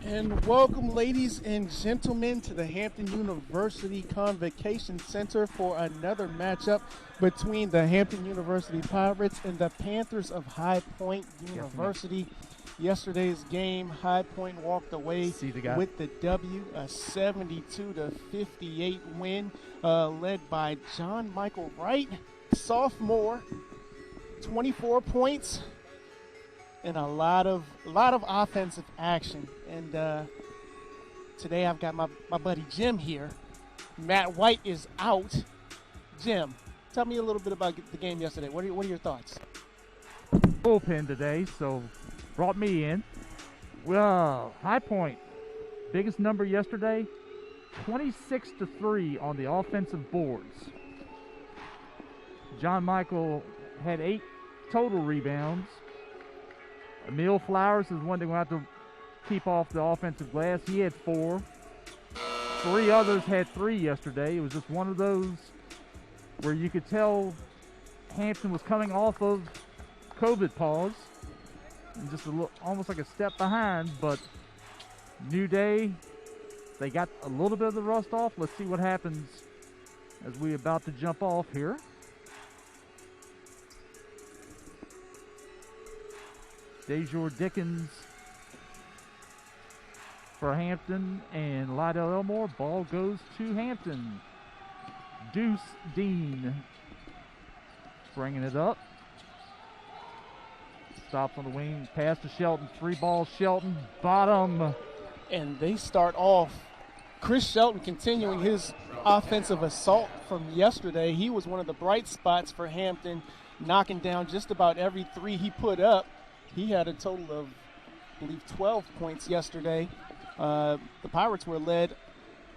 And welcome, ladies and gentlemen, to the Hampton University Convocation Center for another matchup between the Hampton University Pirates and the Panthers of High Point University. Yesterday's game, High Point walked away with the W, a 72-58 win, led by John Michael Wright, sophomore, 24 points. And a lot of offensive action. And today I've got my buddy Jim here. Matt White is out. Jim, tell me a little bit about the game yesterday. What are your thoughts? Bullpen today, so brought me in. Well, High Point, biggest number yesterday, 26-3 on the offensive boards. John Michael had 8 total rebounds. Emil Flowers is one they're going to have to keep off the offensive glass. He had 4. 3 others had 3 yesterday. It was just one of those where you could tell Hampton was coming off of COVID pause and just almost like a step behind, but new day, they got a little bit of the rust off. Let's see what happens as we're about to jump off here. Dejor Dickens for Hampton and Lydell Elmore. Ball goes to Hampton. Deuce Dean bringing it up. Stops on the wing. Pass to Shelton. 3 ball Shelton. Bottom. And they start off. Chris Shelton continuing his offensive assault from yesterday. He was one of the bright spots for Hampton, knocking down just about every 3 he put up. He had a total of, I believe, 12 points yesterday. The Pirates were led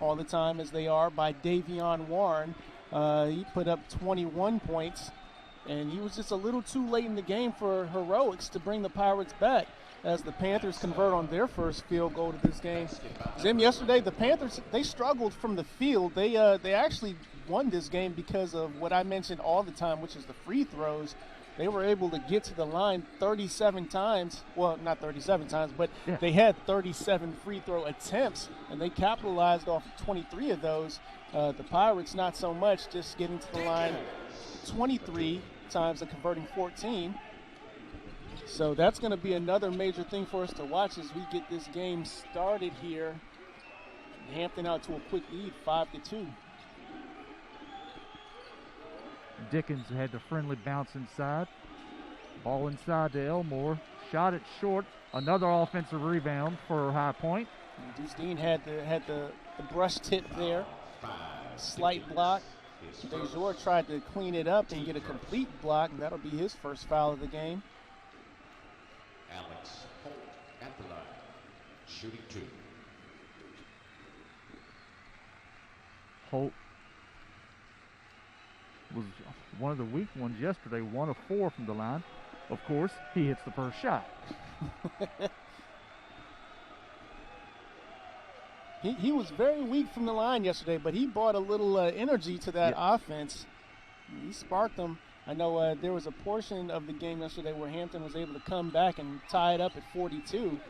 all the time, as they are, by Davion Warren. He put up 21 points, and he was just a little too late in the game for heroics to bring the Pirates back as the Panthers convert on their first field goal to this game. Jim, yesterday, the Panthers, they struggled from the field. They actually won this game because of what I mentioned all the time, which is the free throws. They were able to get to the line 37 times. Well, not 37 times, but they had 37 free throw attempts, and they capitalized off 23 of those. The Pirates, not so much, just getting to the line 23 times and converting 14. So that's going to be another major thing for us to watch as we get this game started here. Hampton out to a quick lead, 5-2. Dickens had the friendly bounce inside. Ball inside to Elmore. Shot it short. Another offensive rebound for High Point. Deuce Dean had the brush tip there. Slight block. Dejor tried to clean it up and get a complete block, and that'll be his first foul of the game. Alex Holt at the line, shooting 2. Holt was one of the weak ones yesterday, 1 of 4 from the line. Of course, he hits the first shot. He was very weak from the line yesterday, but he brought a little energy to that offense. He sparked them. I know there was a portion of the game yesterday where Hampton was able to come back and tie it up at 42.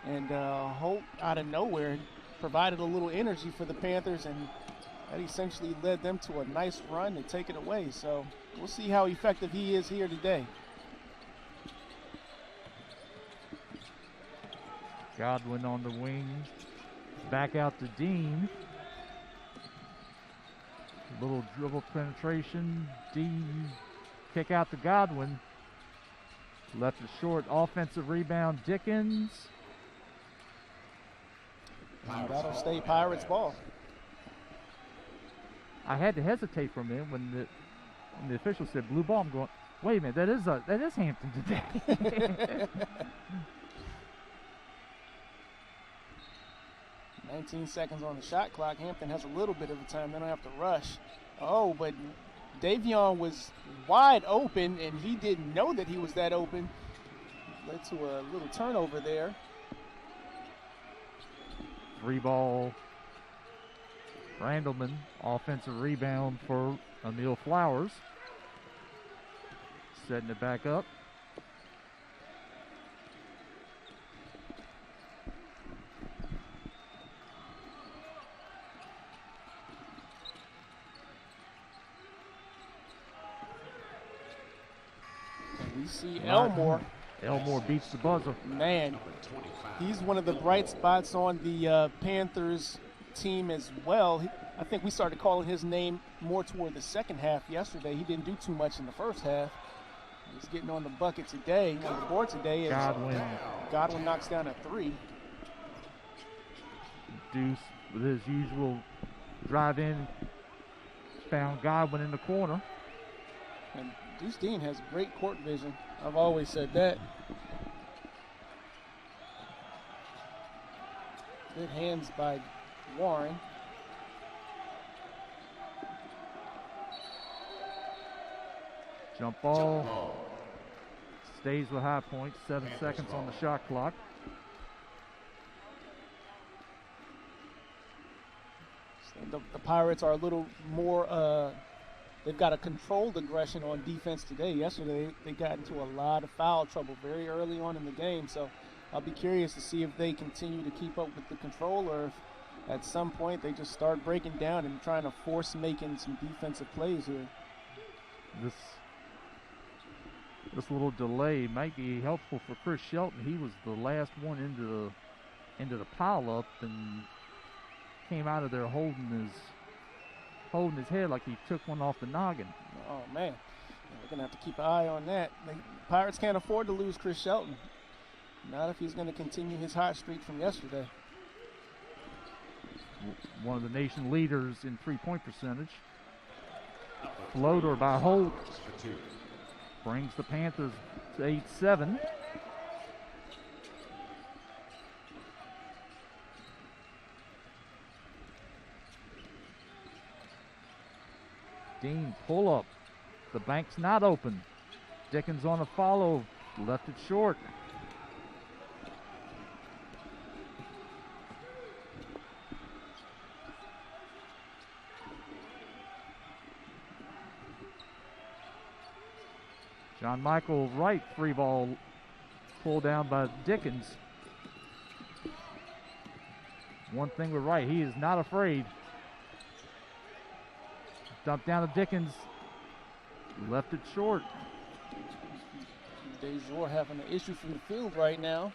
And Holt, out of nowhere, provided a little energy for the Panthers, and that essentially led them to a nice run to take it away. So we'll see how effective he is here today. Godwin on the wing. Back out to Dean. Little dribble penetration. Dean kick out to Godwin. Left it short. Offensive rebound. Dickens. And that'll stay Pirates ball. I had to hesitate for a minute when the official said blue ball. I'm going, wait a minute, that is Hampton today. 19 seconds on the shot clock. Hampton has a little bit of a time. They don't have to rush. Oh, but Davion was wide open, and he didn't know that he was that open. Led to a little turnover there. 3 ball. Randleman, offensive rebound for Emil Flowers. Setting it back up. see Elmore. Elmore beats the buzzer. Man, he's one of the bright spots on the Panthers team as well. I think we started calling his name more toward the second half yesterday. He didn't do too much in the first half. He's getting on the bucket today, on the board today. As Godwin knocks down a 3. Deuce, with his usual drive in, found Godwin in the corner. And Deuce Dean has great court vision. I've always said that. Good hands by Warren. Jump ball. Stays with High Point. 7 seconds on the shot clock. The Pirates are a little more, they've got a controlled aggression on defense today. Yesterday, they got into a lot of foul trouble very early on in the game. So I'll be curious to see if they continue to keep up with the control or if at some point they just start breaking down and trying to force making some defensive plays here. This little delay might be helpful for Chris Shelton. He was the last one into the pile-up and came out of there holding his head like he took one off the noggin. Oh, man. We're going to have to keep an eye on that. The Pirates can't afford to lose Chris Shelton. Not if he's going to continue his hot streak from yesterday. One of the nation leaders in three-point percentage. Floater by Holt brings the Panthers to 8-7. Dean pull up. The bank's not open. Dickens on a follow. Left it short. John Michael Wright, free ball pulled down by Dickens. One thing with Wright, he is not afraid. Dumped down to Dickens. Left it short. Desjour having an issue from the field right now.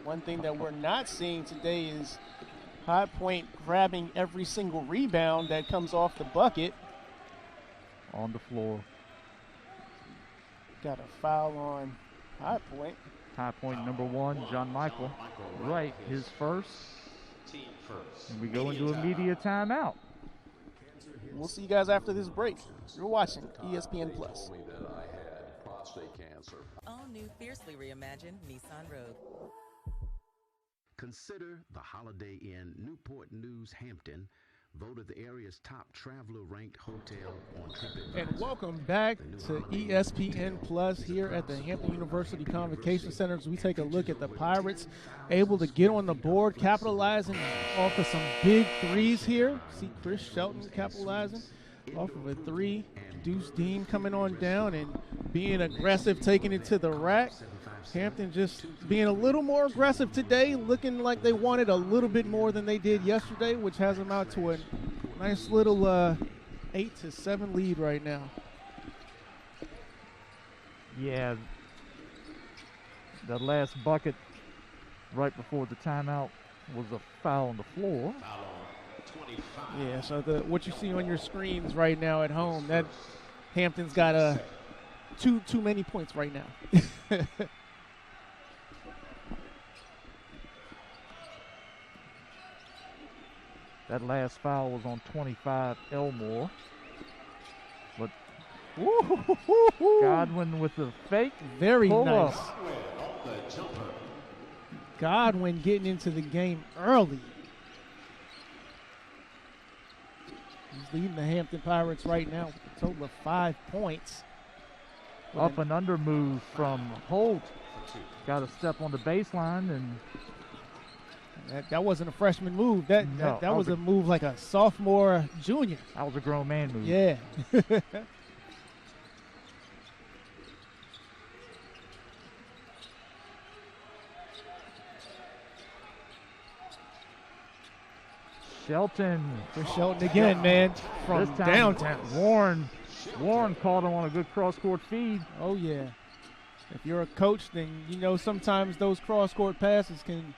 One thing that we're not seeing today is High Point grabbing every single rebound that comes off the bucket. On the floor. Got a foul on High Point. High Point number 1, John Michael. Right, his first. And we go into a media timeout. We'll see you guys after this break. You're watching ESPN Plus. All new fiercely reimagined Nissan Rogue. Consider the Holiday Inn Newport News Hampton, voted the area's top traveler-ranked hotel on TripAdvisor. And welcome back to ESPN Plus here at the Hampton University Convocation Center as we take a look at the Pirates able to get on the board, capitalizing off of some big threes here. See Chris Shelton capitalizing off of a 3. Deuce Dean coming on down and being aggressive, taking it to the rack. Hampton just being a little more aggressive today, looking like they wanted a little bit more than they did yesterday, which has them out to a nice little 8-7 lead right now. Yeah, that last bucket right before the timeout was a foul on the floor. Yeah, so what you see on your screens right now at home, that Hampton's got too many points right now. That last foul was on 25, Elmore. But Godwin with the fake. Very nice. Godwin getting into the game early. He's leading the Hampton Pirates right now with a total of 5 points. Up and under move from Holt. Got a step on the baseline, and that wasn't a freshman move. That was a move like a sophomore, junior. That was a grown man move. Yeah. Shelton For Shelton again, man, from this time, downtown. Warren caught him on a good cross-court feed. Oh, yeah. If you're a coach, then you know sometimes those cross-court passes can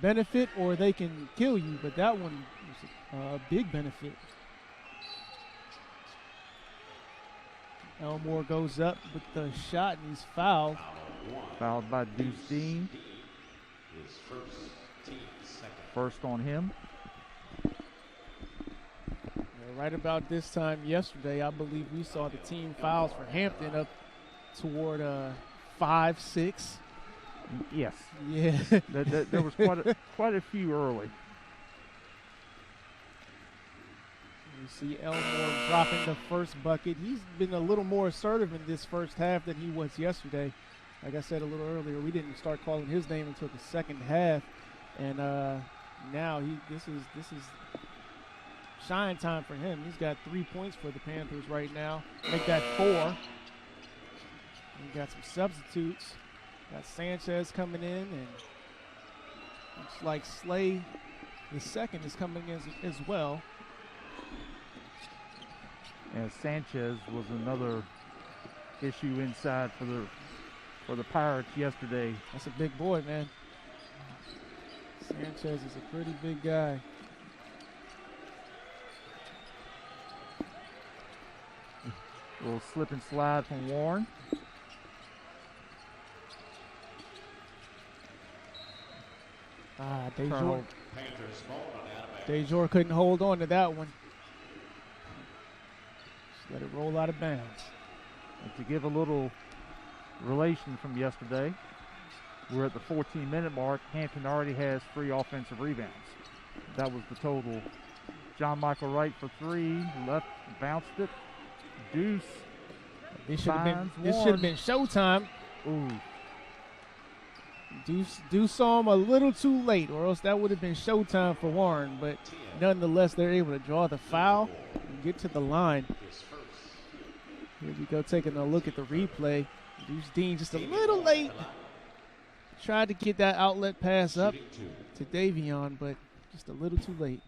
benefit or they can kill you, but that one was a big benefit. Elmore goes up with the shot, and he's fouled. Fouled by Deuce Dean. His first, team second. First on him. Right about this time yesterday, I believe we saw the team fouls for Hampton up toward 5, 6. Yes. Yeah. There was quite a few early. You see Elmore dropping the first bucket. He's been a little more assertive in this first half than he was yesterday. Like I said a little earlier, we didn't start calling his name until the second half, and now this is shine time for him. He's got 3 points for the Panthers right now. Make that 4. We got some substitutes. Got Sanchez coming in, and looks like Slay the second is coming as well. And Sanchez was another issue inside for the Pirates yesterday. That's a big boy, man. Sanchez is a pretty big guy. A little slip and slide from Warren. Dejor. Panthers ball on out of bounds. Dejor couldn't hold on to that one. Just let it roll out of bounds. And to give a little relation from yesterday, we're at the 14-minute mark. Hampton already has 3 offensive rebounds. That was the total. John Michael Wright for 3, left, bounced it. Deuce. This should have been showtime. Ooh. Deuce saw him a little too late, or else that would have been showtime for Warren. But nonetheless, they're able to draw the foul and get to the line. Here we go, taking a look at the replay. Deuce Dean just a little late. Tried to get that outlet pass up to Davion, but just a little too late.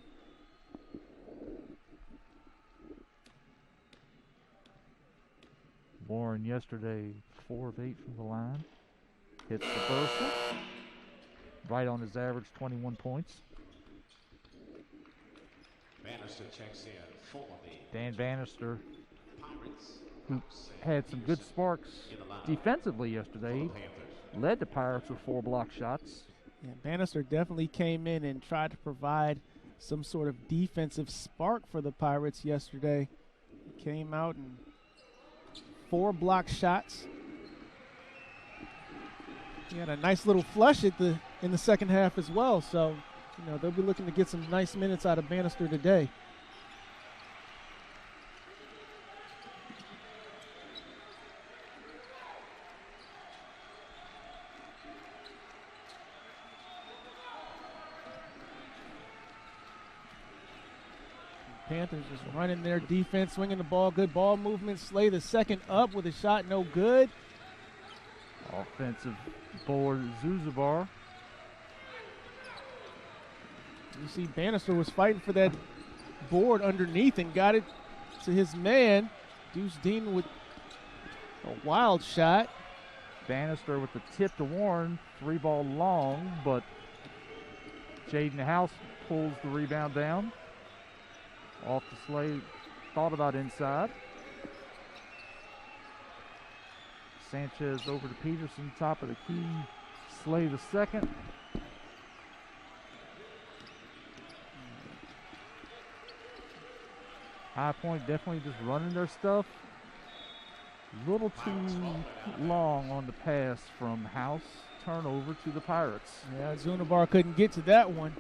Warren yesterday, 4 of 8 from the line. Hits the Bursa. Right on his average, 21 points. Bannister checks in for the Dan Bannister, Pirates. who had some good sparks defensively yesterday, led the Pirates with 4 block shots. Yeah, Bannister definitely came in and tried to provide some sort of defensive spark for the Pirates yesterday. He came out and 4 block shots. He had a nice little flush in the second half as well. So, they'll be looking to get some nice minutes out of Bannister today. Panthers just running their defense, swinging the ball, good ball movement. Slay the second up with a shot, no good. Offensive board, Zuzabar. You see Bannister was fighting for that board underneath and got it to his man. Deuce Dean with a wild shot. Bannister with the tip to Warren, 3-ball long, but Jaden House pulls the rebound down. Off the Slay, thought about inside. Sanchez over to Peterson, top of the key. Slay the second. High Point definitely just running their stuff. A little too long on the pass from House. Turnover to the Pirates. Yeah, Zunabar couldn't get to that one.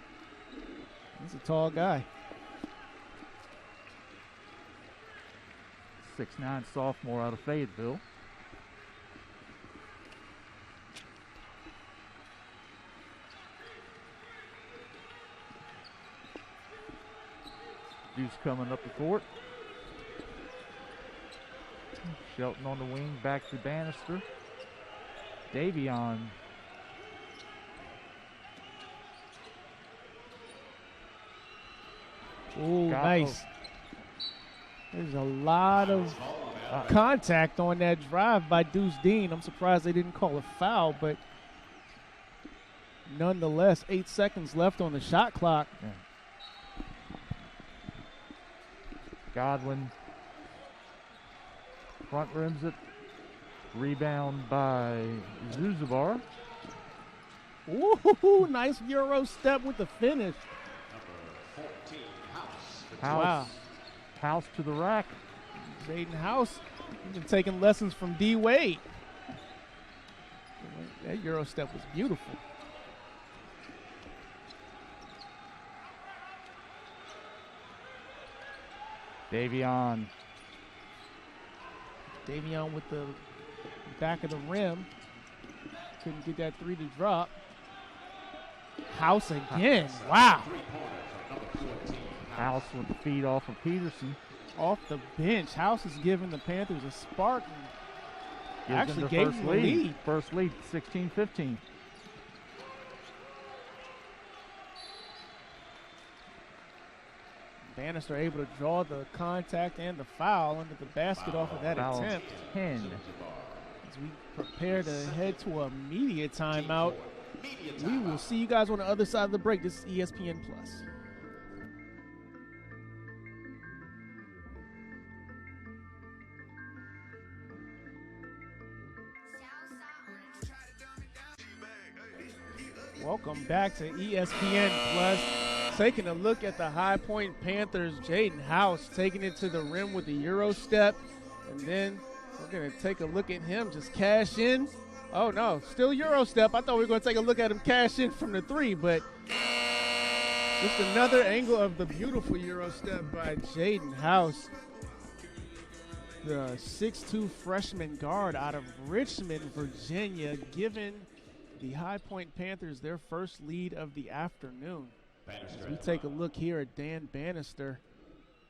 He's a tall guy. 6'9" sophomore out of Fayetteville. Deuce coming up the court. Shelton on the wing, back to Bannister. Davion. Ooh, nice. There's a lot of contact on that drive by Deuce Dean. I'm surprised they didn't call a foul, but nonetheless, 8 seconds left on the shot clock. Yeah. Godwin front rims it. Rebound by Zuzabar. Ooh, nice Euro step with the finish. Number 14, House. Wow. House to the rack. Jaden House, he's been taking lessons from D. Wade. That Euro step was beautiful. Davion with the back of the rim. Couldn't get that three to drop. House again. Wow. House with the feed off of Peterson. Off the bench. House is giving the Panthers a spark. And actually gave them the lead. First lead, 16-15. Bannister able to draw the contact and the foul under the basket off of that Foul attempt. 10. As we prepare to head to a media timeout, we will see you guys on the other side of the break. This is ESPN Plus. Welcome back to ESPN Plus. Taking a look at the High Point Panthers, Jaden House taking it to the rim with the Euro step. And then we're going to take a look at him just cash in. Oh, no, still Euro step. I thought we were going to take a look at him cash in from the three, but just another angle of the beautiful Euro step by Jaden House. The 6'2 freshman guard out of Richmond, Virginia, giving the High Point Panthers their first lead of the afternoon. As we take a look here at Dan Bannister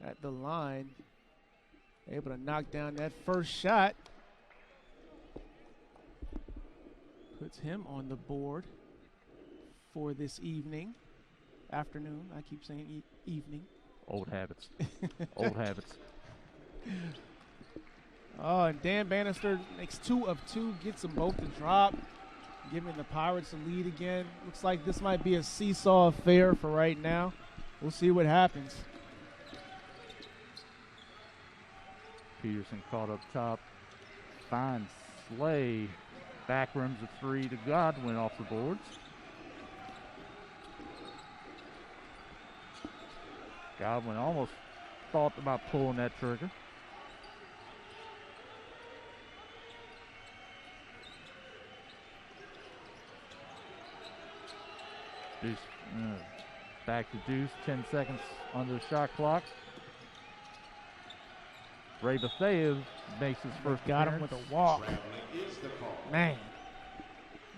at the line, able to knock down that first shot. Puts him on the board for this afternoon. I keep saying evening. Old habits. Old habits. Oh, and Dan Bannister makes 2 of 2, gets them both to drop, giving the Pirates a lead again. Looks like this might be a seesaw affair for right now. We'll see what happens. Peterson caught up top. Finds Slay. Back rims a 3 to Godwin off the boards. Godwin almost thought about pulling that trigger. Deuce, back to Deuce, 10 seconds under the shot clock. Ray Bethea makes his first Got appearance. him with a walk. Man,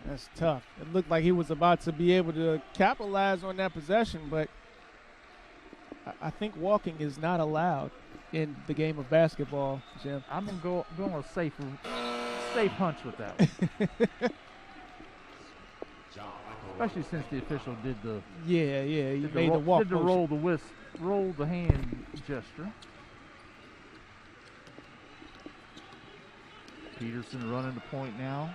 that's tough. It looked like he was about to be able to capitalize on that possession, but I think walking is not allowed in the game of basketball, Jim. I'm going to go on a safe hunch with that one. Especially since the official did the he made the walk. Did the roll the hand gesture. Peterson running the point now.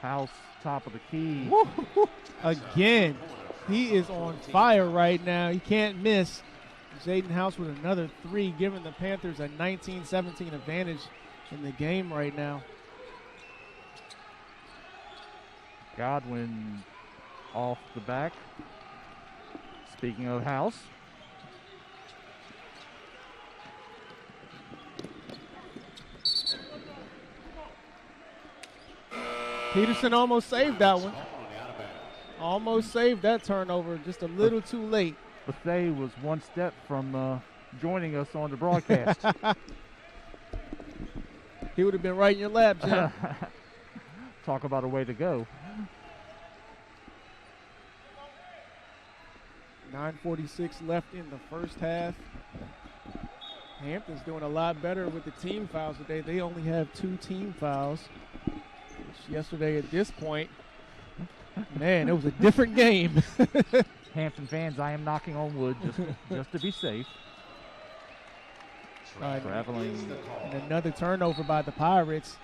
House top of the key. Woo-hoo-hoo. Again, he is on fire right now. He can't miss. Jaden House with another 3, giving the Panthers a 19-17 advantage in the game right now. Godwin off the back. Speaking of House. Peterson almost saved that one. Almost saved that turnover, just a little too late. Bethea was one step from joining us on the broadcast. He would have been right in your lap, Jim. Talk about a way to go. 9:46 left in the first half. Hampton's doing a lot better with the team fouls today. They only have 2 team fouls. Which yesterday at this point, Man, it was a different game. Hampton fans, I am knocking on wood just to be safe. Traveling. And another turnover by the Pirates.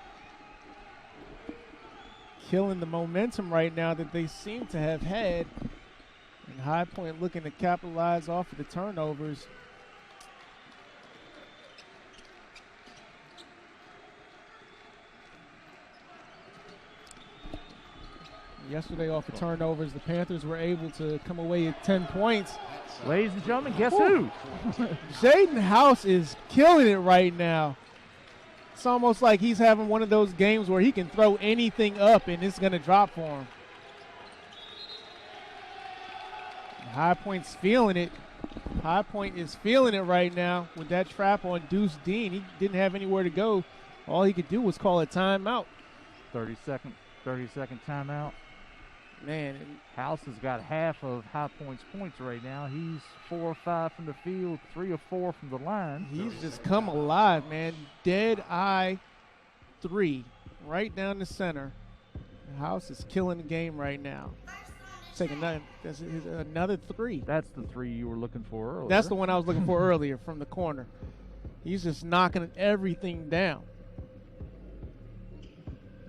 Killing the momentum right now that they seem to have had. And High Point looking to capitalize off of the turnovers. Yesterday off of turnovers, the Panthers were able to come away with 10 points. Ladies and gentlemen, guess who? Jaden House is killing it right now. It's almost like he's having one of those games where he can throw anything up and it's going to drop for him. High Point's feeling it. High Point is feeling it right now with that trap on Deuce Dean. He didn't have anywhere to go. All he could do was call a timeout. 30-second timeout. Man, House has got half of High Point's points right now. He's 4 or 5 from the field, 3 or 4 from the line. He's just come alive, man. Dead eye 3 right down the center. House is killing the game right now. Take another 3. That's the 3 you were looking for earlier. That's the one I was looking for earlier from the corner. He's just knocking everything down.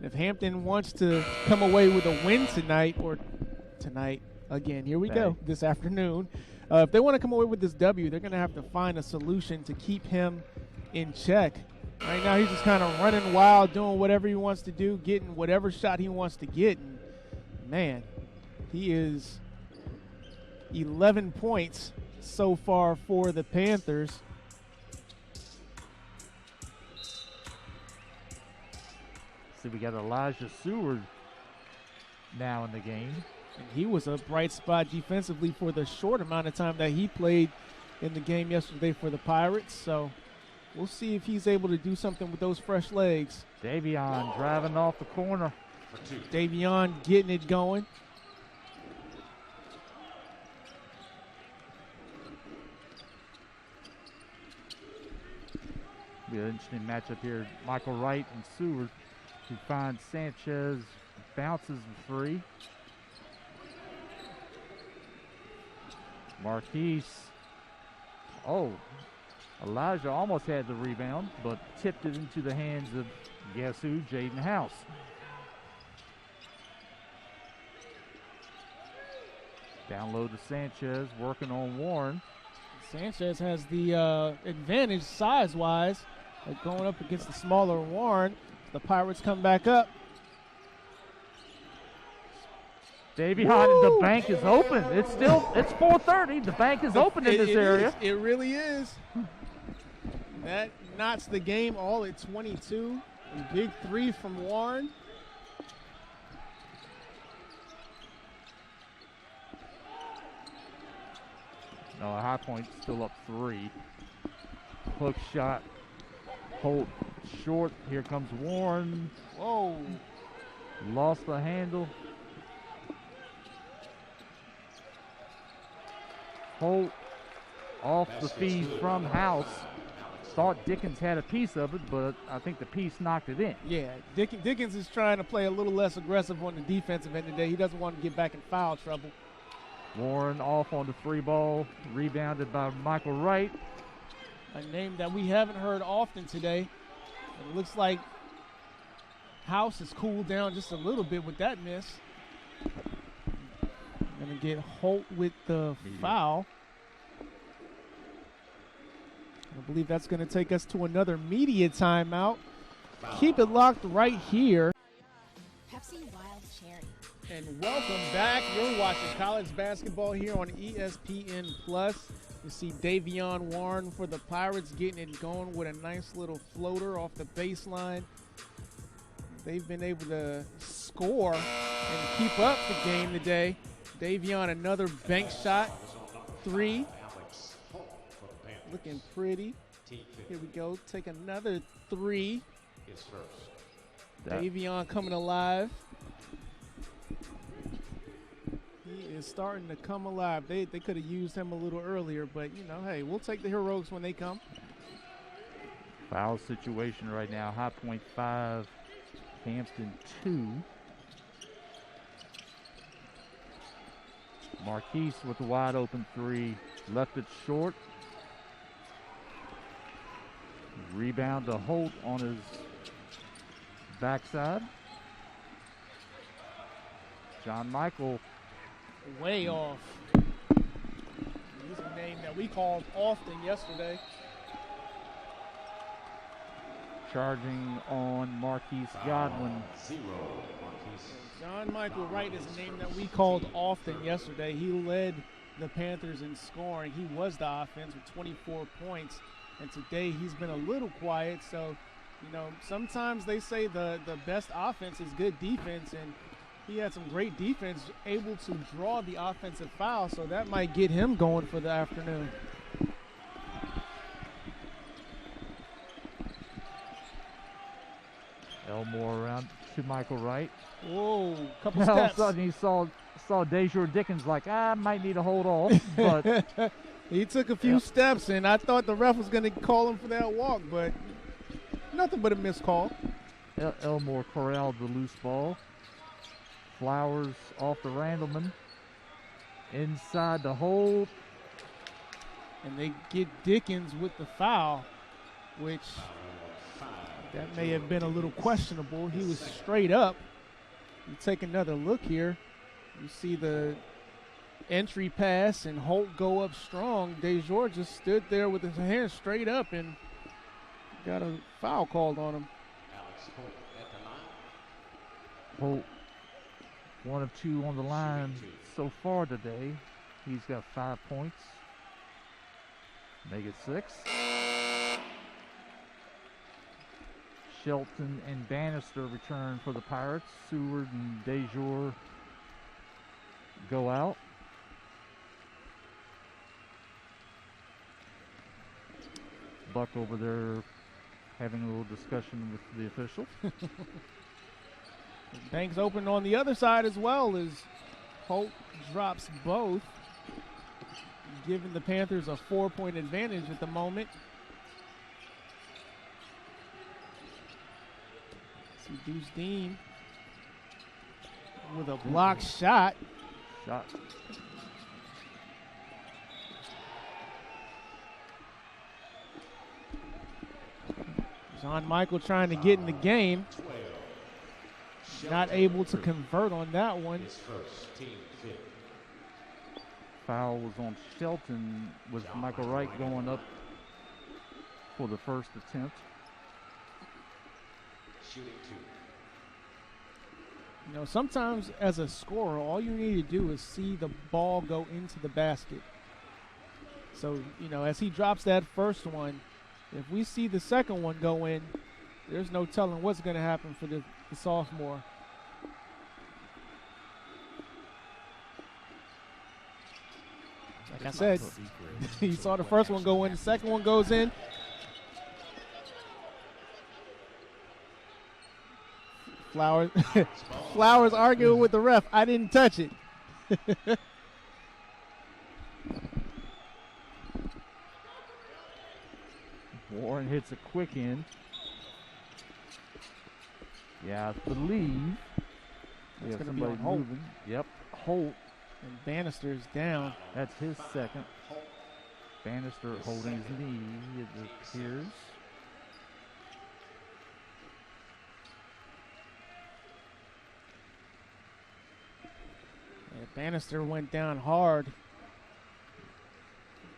If Hampton wants to come away with a win tonight, again, here we go, this afternoon. If they want to come away with this W, they're going to have to find a solution to keep him in check. Right now, he's just kind of running wild, doing whatever he wants to do, getting whatever shot he wants to get. And, man, he is 11 points so far for the Panthers. We got Elijah Seward now in the game. And he was a bright spot defensively for the short amount of time that he played in the game yesterday for the Pirates. So we'll see if he's able to do something with those fresh legs. Davion driving off the corner. Davion getting it going. Be an interesting matchup here. Michael Wright and Seward. He finds Sanchez, bounces the 3. Marquise. Oh, Elijah almost had the rebound, but tipped it into the hands of, guess who, Jaden House. Down low to Sanchez, working on Warren. Sanchez has the advantage size-wise, going up against the smaller Warren. The Pirates come back up. Davion, the bank is open. It's 4:30. The bank is open in this area. It really is. That knots the game all at 22. A big 3 from Warren. No, High Point still up 3. Hook shot. Holt short. Here comes Warren. Whoa. Lost the handle. Holt off the feed from House. Thought Dickens had a piece of it, but I think the piece knocked it in. Yeah, Dickens is trying to play a little less aggressive on the defensive end today. He doesn't want to get back in foul trouble. Warren off on the 3 ball. Rebounded by Michael Wright. A name that we haven't heard often today. It looks like House has cooled down just a little bit with that miss. Going to get Holt with the foul. I believe that's going to take us to another media timeout. Keep it locked right here. Pepsi Wild Cherry. And welcome back. You're watching college basketball here on ESPN Plus. You see Davion Warren for the Pirates getting it going with a nice little floater off the baseline. They've been able to score and keep up the game today. Davion, another bank shot. 3. Looking pretty. Here we go. Take another 3. Davion coming alive. He is starting to come alive. They could have used him a little earlier, but, hey, we'll take the heroics when they come. Foul situation right now. High Point 5, Hampton 2. Marquise with the wide open three. Left it short. Rebound to Holt on his backside. John Michael. Way off. He's a name that we called often yesterday. Charging on Marquise Godwin. John Michael Wright is a name that we called often yesterday. He led the Panthers in scoring. He was the offense with 24 points. And today he's been a little quiet. So, you know, sometimes they say the best offense is good defense. And he had some great defense, able to draw the offensive foul. So that might get him going for the afternoon. Elmore around to Michael Wright. Whoa, couple All of a steps. sudden he saw Dejour Dickens like, I might need to hold off. But he took a few steps, and I thought the ref was going to call him for that walk, but nothing but a missed call. Elmore corralled the loose ball. Flowers off the Randleman. Inside the hold. And they get Dickens with the foul, which that may have been a little questionable. He was straight up. You take another look here. You see the entry pass and Holt go up strong. Dejour just stood there with his hands straight up and got a foul called on him. Holt, 1 of 2 on the line so far today. He's got 5 points. Make it 6. Shelton and Bannister return for the Pirates. Seward and Dejour go out. Buck over there having a little discussion with the official. Banks open on the other side as well as Holt drops both, giving the Panthers a 4-point advantage at the moment. See Deuce Dean with a blocked shot. John Michael trying to get in the game. Not able to convert on that one. Foul was on Shelton with Michael Wright going up for the first attempt. You know, sometimes as a scorer, all you need to do is see the ball go into the basket. So, you know, as he drops that first one, if we see the second one go in, there's no telling what's going to happen for the sophomore. Like I said, you saw the first one go in, the second one goes in. Flowers arguing with the ref. I didn't touch it. Warren hits a quick end. Yeah, I believe we have somebody moving. Yep, Holt. And Bannister's down. That's his second. Bannister holding his knee, it appears. Yeah, Bannister went down hard.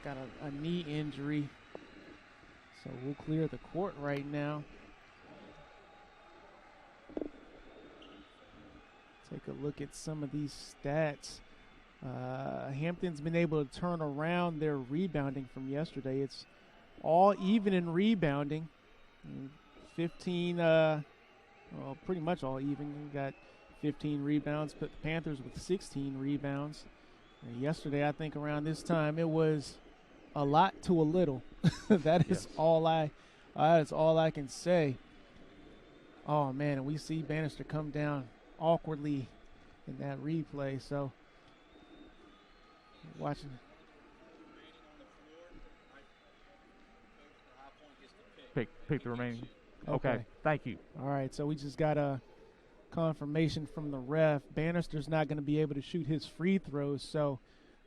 Got a knee injury. So we'll clear the court right now. Take a look at some of these stats. Hampton's been able to turn around their rebounding from yesterday. It's all even in rebounding. 15, pretty much all even. We got 15 rebounds, put the Panthers with 16 rebounds. And yesterday, I think around this time, it was a lot to a little. That is all I can say. Oh man, and we see Bannister come down awkwardly in that replay. So watching. Pick the remaining. Okay, thank you. All right, so we just got a confirmation from the ref. Bannister's not going to be able to shoot his free throws, so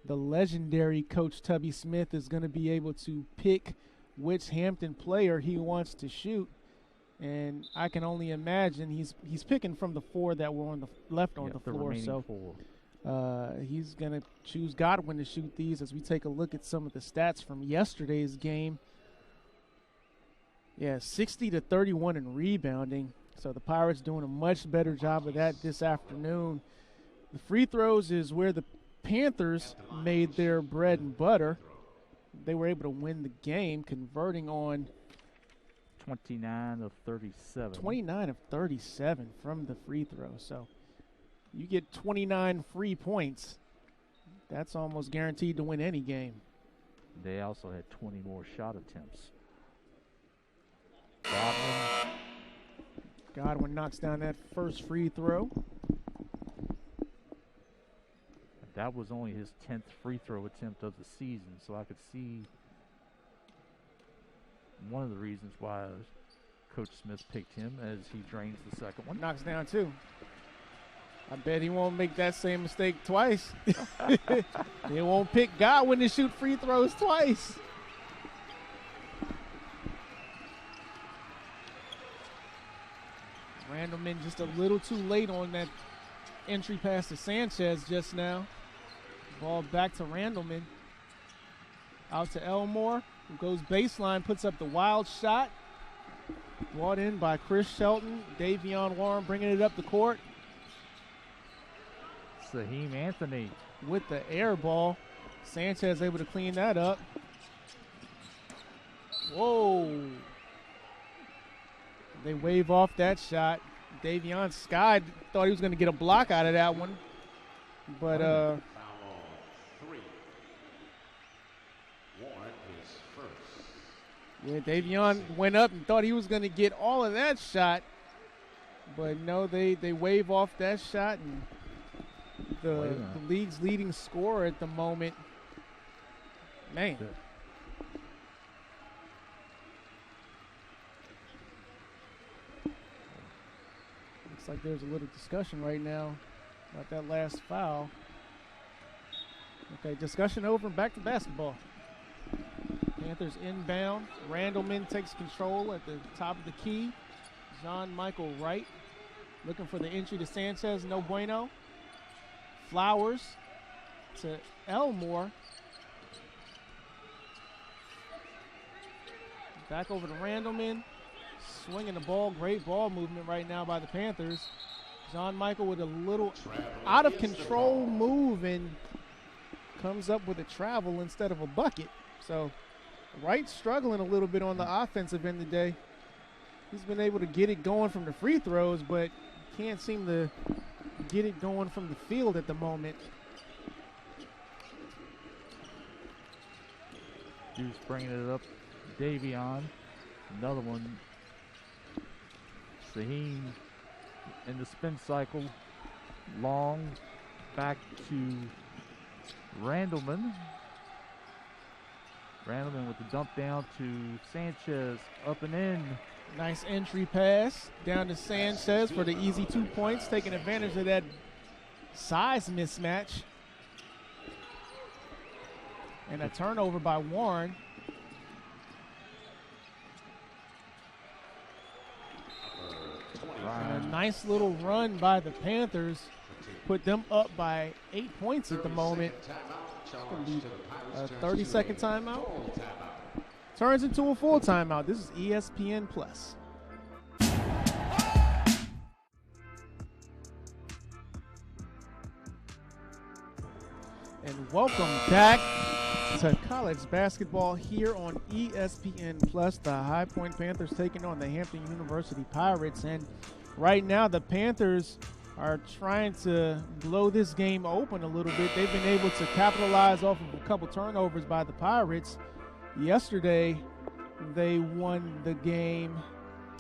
the legendary Coach Tubby Smith is going to be able to pick which Hampton player he wants to shoot. And I can only imagine he's picking from the 4 that were on the left on the floor. So 4. He's going to choose Godwin to shoot these as we take a look at some of the stats from yesterday's game. Yeah, 60 to 31 in rebounding. So the Pirates doing a much better job of that this afternoon. The free throws is where the Panthers made their bread and butter. They were able to win the game, converting on 29 of 37. 29 of 37 from the free throw. So you get 29 free points. That's almost guaranteed to win any game. They also had 20 more shot attempts. Godwin knocks down that first free throw. That was only his 10th free throw attempt of the season, so I could see one of the reasons why Coach Smith picked him as he drains the second one. Knocks down 2. I bet he won't make that same mistake twice. He won't pick Godwin to shoot free throws twice. Randleman just a little too late on that entry pass to Sanchez just now. Ball back to Randleman. Out to Elmore, who goes baseline, puts up the wild shot. Brought in by Chris Shelton. Davion Warren bringing it up the court. Saheem Anthony with the air ball. Sanchez able to clean that up. Whoa. They wave off that shot. Davion Sky thought he was going to get a block out of that one. But Foul on 3. Warren is first. yeah, Davion went up and thought he was going to get all of that shot. But no, they wave off that shot. And the league's leading scorer at the moment. Man. Looks like there's a little discussion right now about that last foul. Okay, discussion over and back to basketball. Panthers inbound. Randleman takes control at the top of the key. John Michael Wright looking for the entry to Sanchez. No bueno. Flowers to Elmore. Back over to Randleman. Swinging the ball. Great ball movement right now by the Panthers. John Michael with a little out of control move and comes up with a travel instead of a bucket. So Wright struggling a little bit on the offensive end today. He's been able to get it going from the free throws, but can't seem to get it going from the field at the moment. Deuce bringing it up. Davion. Another one. Saheem in the spin cycle. Long back to Randleman. Randleman with the dump down to Sanchez. Up and in. Nice entry pass down to Sanchez for the easy 2 points, taking advantage of that size mismatch. And a turnover by Warren. And a nice little run by the Panthers. Put them up by 8 points at the moment. It's going to be a 30-second timeout. Turns into a full timeout. This is ESPN Plus. And welcome back to college basketball here on ESPN Plus. The High Point Panthers taking on the Hampton University Pirates. And right now the Panthers are trying to blow this game open a little bit. They've been able to capitalize off of a couple turnovers by the Pirates. Yesterday, they won the game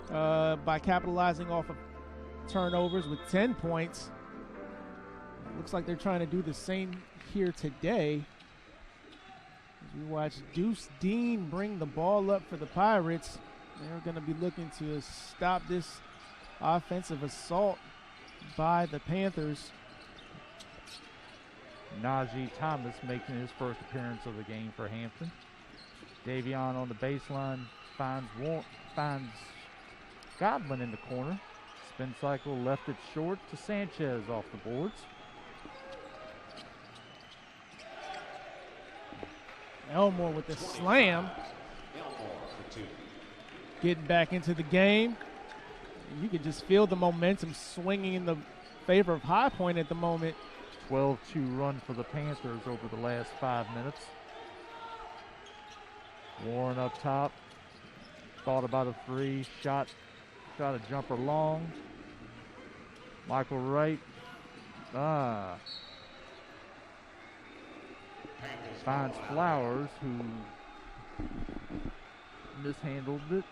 by capitalizing off of turnovers with 10 points. Looks like they're trying to do the same here today. As we watch Deuce Dean bring the ball up for the Pirates. They're going to be looking to stop this offensive assault by the Panthers. Najee Thomas making his first appearance of the game for Hampton. Davion on the baseline finds Godwin in the corner. Spin cycle left it short to Sanchez off the boards. Elmore with the slam. Getting back into the game. You can just feel the momentum swinging in the favor of High Point at the moment. 12-2 run for the Panthers over the last 5 minutes. Warren up top. Thought about a three. Shot a jumper long. Michael Wright. Finds Flowers, who mishandled it.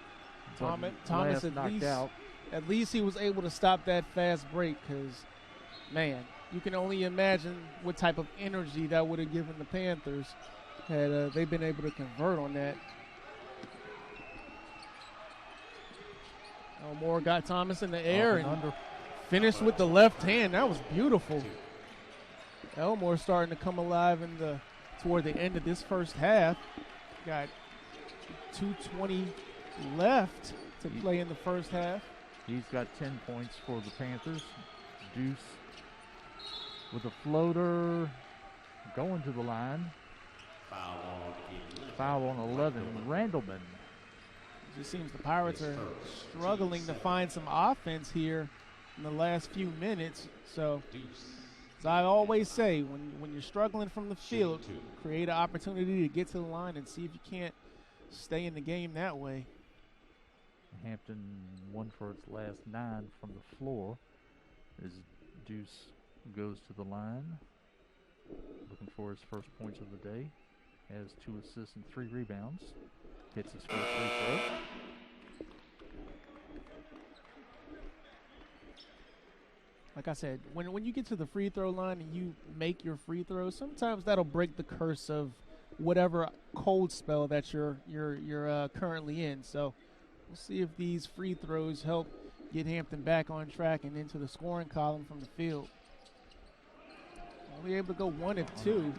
Thomas at least he was able to stop that fast break, because, man, you can only imagine what type of energy that would have given the Panthers had they been able to convert on that. Elmore got Thomas in the air and finished with the left hand. That was beautiful. Elmore starting to come alive toward the end of this first half. Got 2:20 left to play in the first half. He's got 10 points for the Panthers. Deuce with a floater going to the line. Foul on 11. Randleman. It just seems the Pirates are struggling to find some offense here in the last few minutes. So, as I always say, when you're struggling from the field, create an opportunity to get to the line and see if you can't stay in the game that way. Hampton won for its last 9 from the floor as Deuce goes to the line. Looking for his first points of the day. Has 2 assists and 3 rebounds. Hits his first free throw. Like I said, when you get to the free throw line and you make your free throws, sometimes that'll break the curse of whatever cold spell that you're currently in. So we'll see if these free throws help get Hampton back on track and into the scoring column from the field. Only able to go 1 of 2.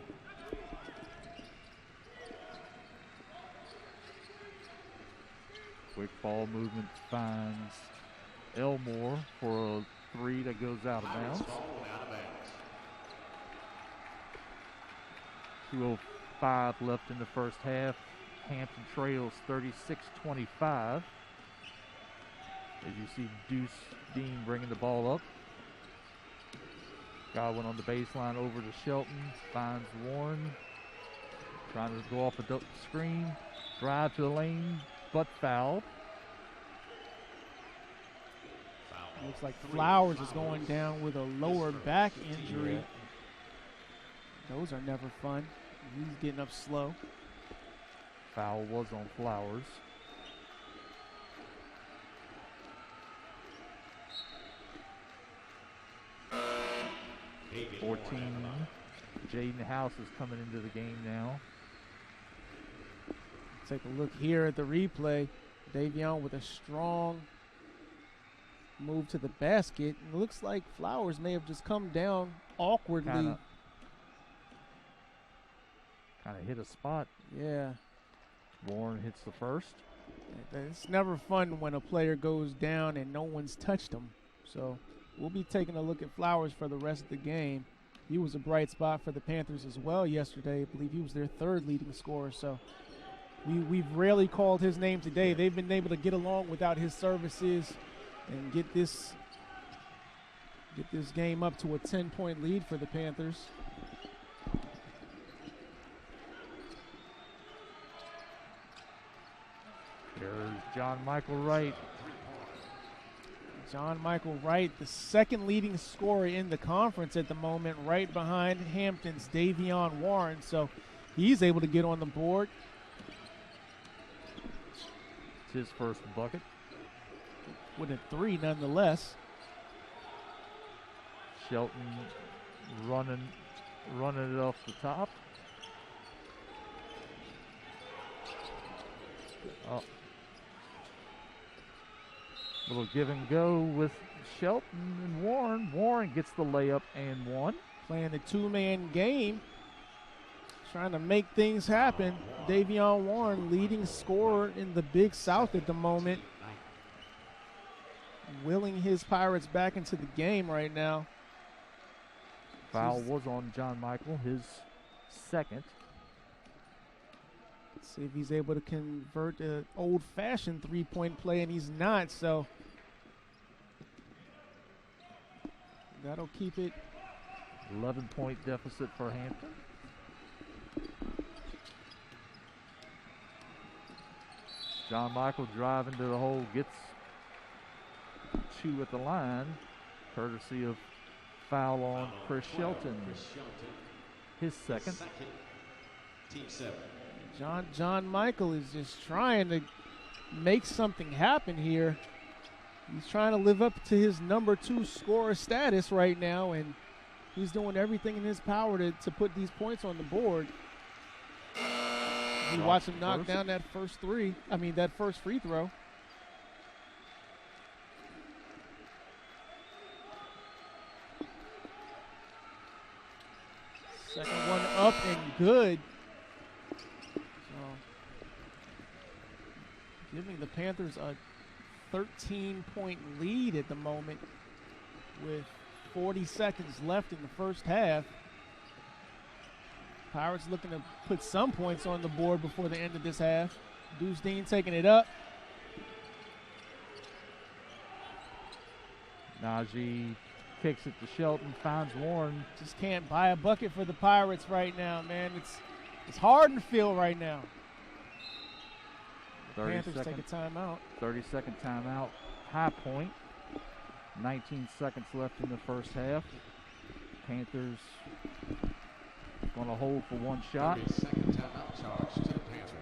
Quick ball movement finds Elmore for a 3 that goes out of bounds. 2:05 left in the first half. Hampton trails 36-25. As you see Deuce Dean bringing the ball up. Godwin on the baseline over to Shelton. Finds Warren. Trying to go off a screen. Drive to the lane, but fouled. Looks like Flowers is going down with a lower back injury. Those are never fun. He's getting up slow. Foul was on Flowers. Jaden House is coming into the game now. Take a look here at the replay. Davion with a strong move to the basket. It looks like Flowers may have just come down awkwardly. Kind of hit a spot. Yeah. Warren hits the first. It's never fun when a player goes down and no one's touched him. So we'll be taking a look at Flowers for the rest of the game. He was a bright spot for the Panthers as well yesterday. I believe he was their 3rd leading scorer. So we've rarely called his name today. They've been able to get along without his services and get this game up to a 10-point lead for the Panthers. There's John Michael Wright. John Michael Wright, the 2nd leading scorer in the conference at the moment, right behind Hampton's Davion Warren. So he's able to get on the board. It's his first bucket. With a 3 nonetheless. Shelton running it off the top. Oh. Little give and go with Shelton and Warren. Warren gets the layup and 1. Playing the two-man game, trying to make things happen. Davion Warren, leading scorer in the Big South at the moment, willing his Pirates back into the game right now. Foul was on John Michael, his second. Let's see if he's able to convert an old-fashioned three-point play, and he's not, so that'll keep it 11-point deficit for Hampton. John Michael driving to the hole, gets two at the line, courtesy of foul on Chris Shelton. His second. Team 7. John Michael is just trying to make something happen here. He's trying to live up to his number 2 scorer status right now, and he's doing everything in his power to put these points on the board. You watch him knock down that first free throw. Second one up and good. So, giving the Panthers a 13-point lead at the moment with 40 seconds left in the first half. Pirates looking to put some points on the board before the end of this half. Deuce Dean taking it up. Najee kicks it to Shelton, finds Warren. Just can't buy a bucket for the Pirates right now, man. It's hard in the field right now. The Panthers take a timeout. 30-second timeout. High Point. 19 seconds left in the first half. Panthers going to hold for one shot. Second timeout charge to the Panthers.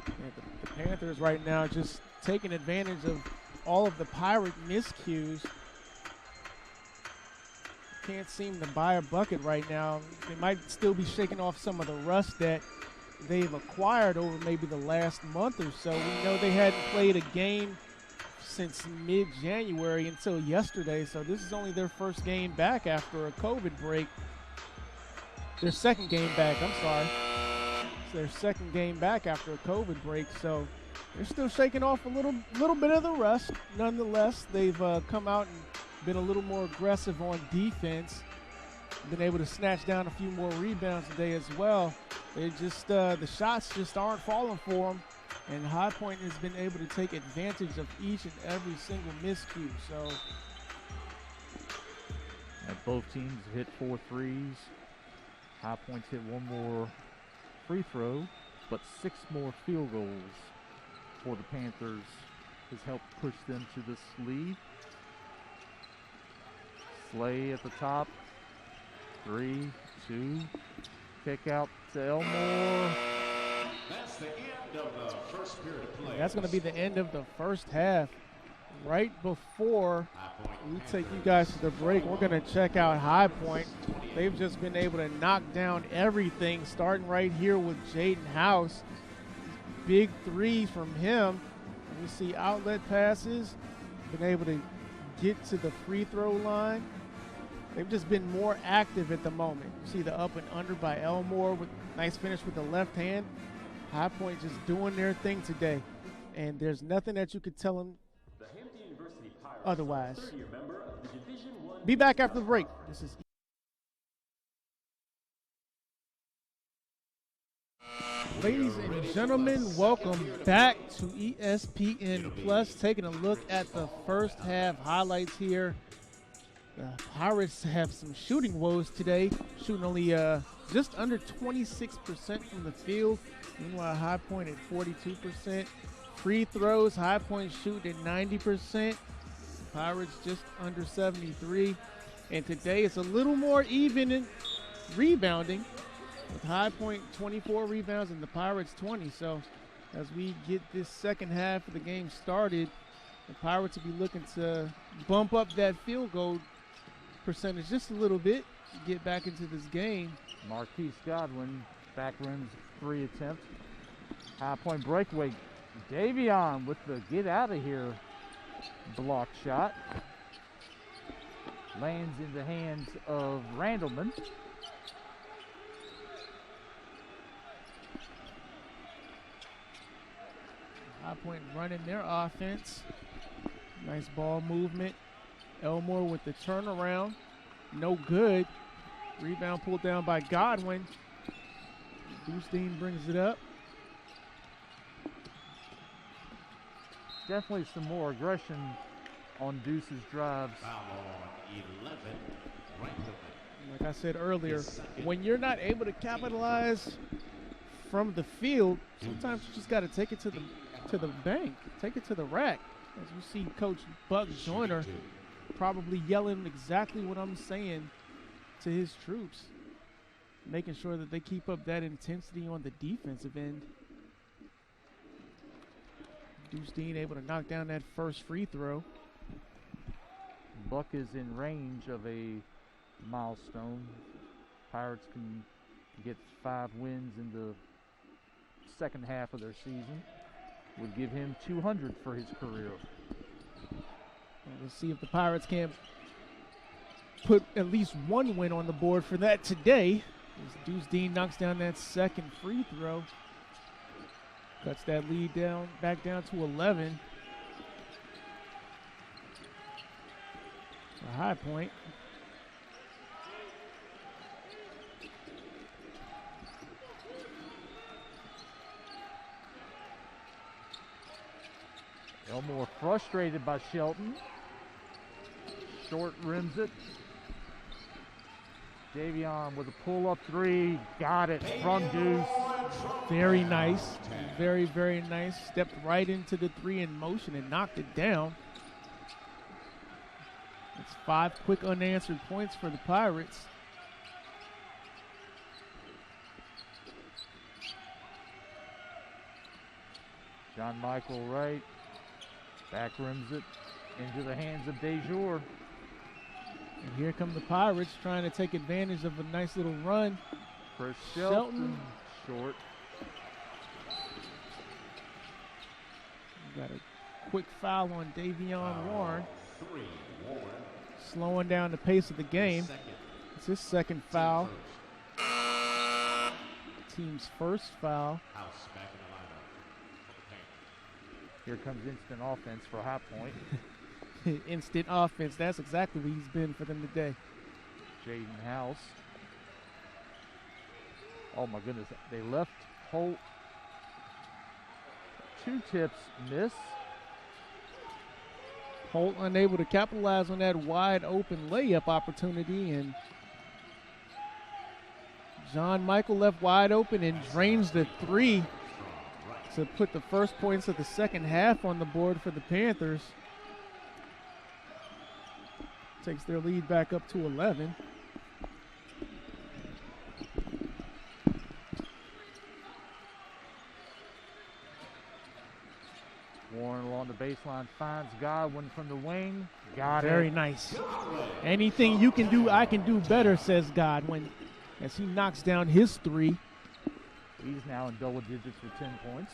Yeah, the Panthers right now just taking advantage of all of the Pirate miscues. Can't seem to buy a bucket right now. They might still be shaking off some of the rust that they've acquired over maybe the last month or so. We know they hadn't played a game since mid-January until yesterday, so this is only their first game back after a COVID break. Their second game back, I'm sorry. It's their second game back after a COVID break, so they're still shaking off a little bit of the rust. Nonetheless, they've come out and been a little more aggressive on defense. Been able to snatch down a few more rebounds today as well. They just the shots just aren't falling for them, and High Point has been able to take advantage of each and every single miscue. So, and both teams hit 4 threes. High Point's hit one more free throw, but 6 more field goals for the Panthers has helped push them to this lead. Slay at the top. 3, 2, kick out to Elmore. That's the end of the first period of play. that's going to be the end of the first half. Right before we take you guys to the break, we're going to check out High Point. They've just been able to knock down everything, starting right here with Jaden House. Big 3 from him. We see outlet passes, been able to get to the free throw line. They've just been more active at the moment. You see the up and under by Elmore with nice finish with the left hand. High Point just doing their thing today, and there's nothing that you could tell them otherwise. Be back after the break. This is Ladies and gentlemen, welcome back to ESPN Plus. Taking a look at the first half highlights here. The Pirates have some shooting woes today, shooting only just under 26% from the field. Meanwhile, High Point at 42%. Free throws, High Point shooting at 90%. Pirates just under 73. And today it's a little more even in rebounding, with High Point 24 rebounds and the Pirates 20. So as we get this second half of the game started, the Pirates will be looking to bump up that field goal percentage just a little bit to get back into this game. Marquise Godwin back rims 3 attempt. High Point breakaway. Davion with the get out of here block shot. Lands in the hands of Randleman. High Point running their offense. Nice ball movement. Elmore with the turnaround. No good. Rebound pulled down by Godwin. Deuce brings it up. Definitely some more aggression on Deuce's drives. Foul on 11. Like I said earlier, when you're not able to capitalize from the field, sometimes you just got to take it to the bank, take it to the rack. As you see Coach Buck Joyner probably yelling exactly what I'm saying to his troops, making sure that they keep up that intensity on the defensive end. Deuce Dean able to knock down that first free throw. Buck is in range of a milestone. Pirates can get 5 wins in the second half of their season. Would give him 200 for his career. We'll see if the Pirates can put at least one win on the board for that today. As Deuce Dean knocks down that second free throw. Cuts that lead back down to 11. A High Point. Elmore frustrated by Shelton. Short rims it. Davion with a pull-up 3. Got it from Deuce. Very nice. Very, very nice. Stepped right into the 3 in motion and knocked it down. It's 5 quick unanswered points for the Pirates. John Michael Wright back rims it into the hands of DeJour. And here come the Pirates trying to take advantage of a nice little run. Chris Shelton short. Got a quick foul on Davion Warren. 3, Warren. Slowing down the pace of the game. It's his second foul. Team's first foul. House back in the lineup. Here comes instant offense for High Point. Instant offense. That's exactly what he's been for them today. Jaden House. Oh my goodness, they left Holt. 2 tips miss. Holt unable to capitalize on that wide open layup opportunity, and John Michael left wide open and drains the 3 to put the first points of the second half on the board for the Panthers. Takes their lead back up to 11. Warren along the baseline finds Godwin from the wing. Got it. Very nice. Anything you can do, I can do better, says Godwin, as he knocks down his 3. He's now in double digits with 10 points.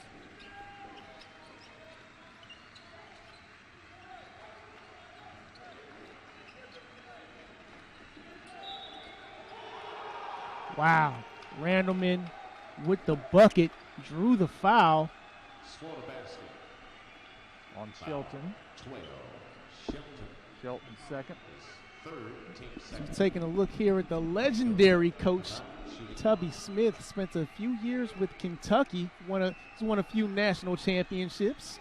Wow. Randleman with the bucket, drew the foul. Score the basket. On Shelton. 12. Shelton second. Third, team So second. taking a look here at the legendary coach Tubby Smith. Spent a few years with Kentucky. He's won a few national championships.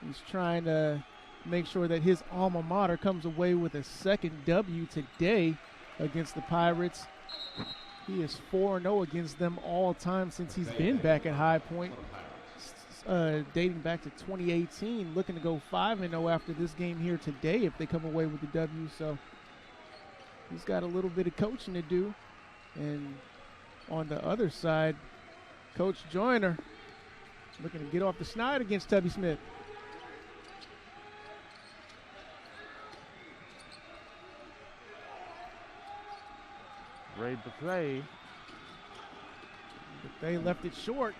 He's trying to make sure that his alma mater comes away with a second W today against the Pirates. He is 4-0 against them all time since he's been back at High Point, dating back to 2018. Looking to go 5-0 after this game here today if they come away with the W. So he's got a little bit of coaching to do. And on the other side, Coach Joyner looking to get off the schneid against Tubby Smith. Ray Buffet. But they left it short.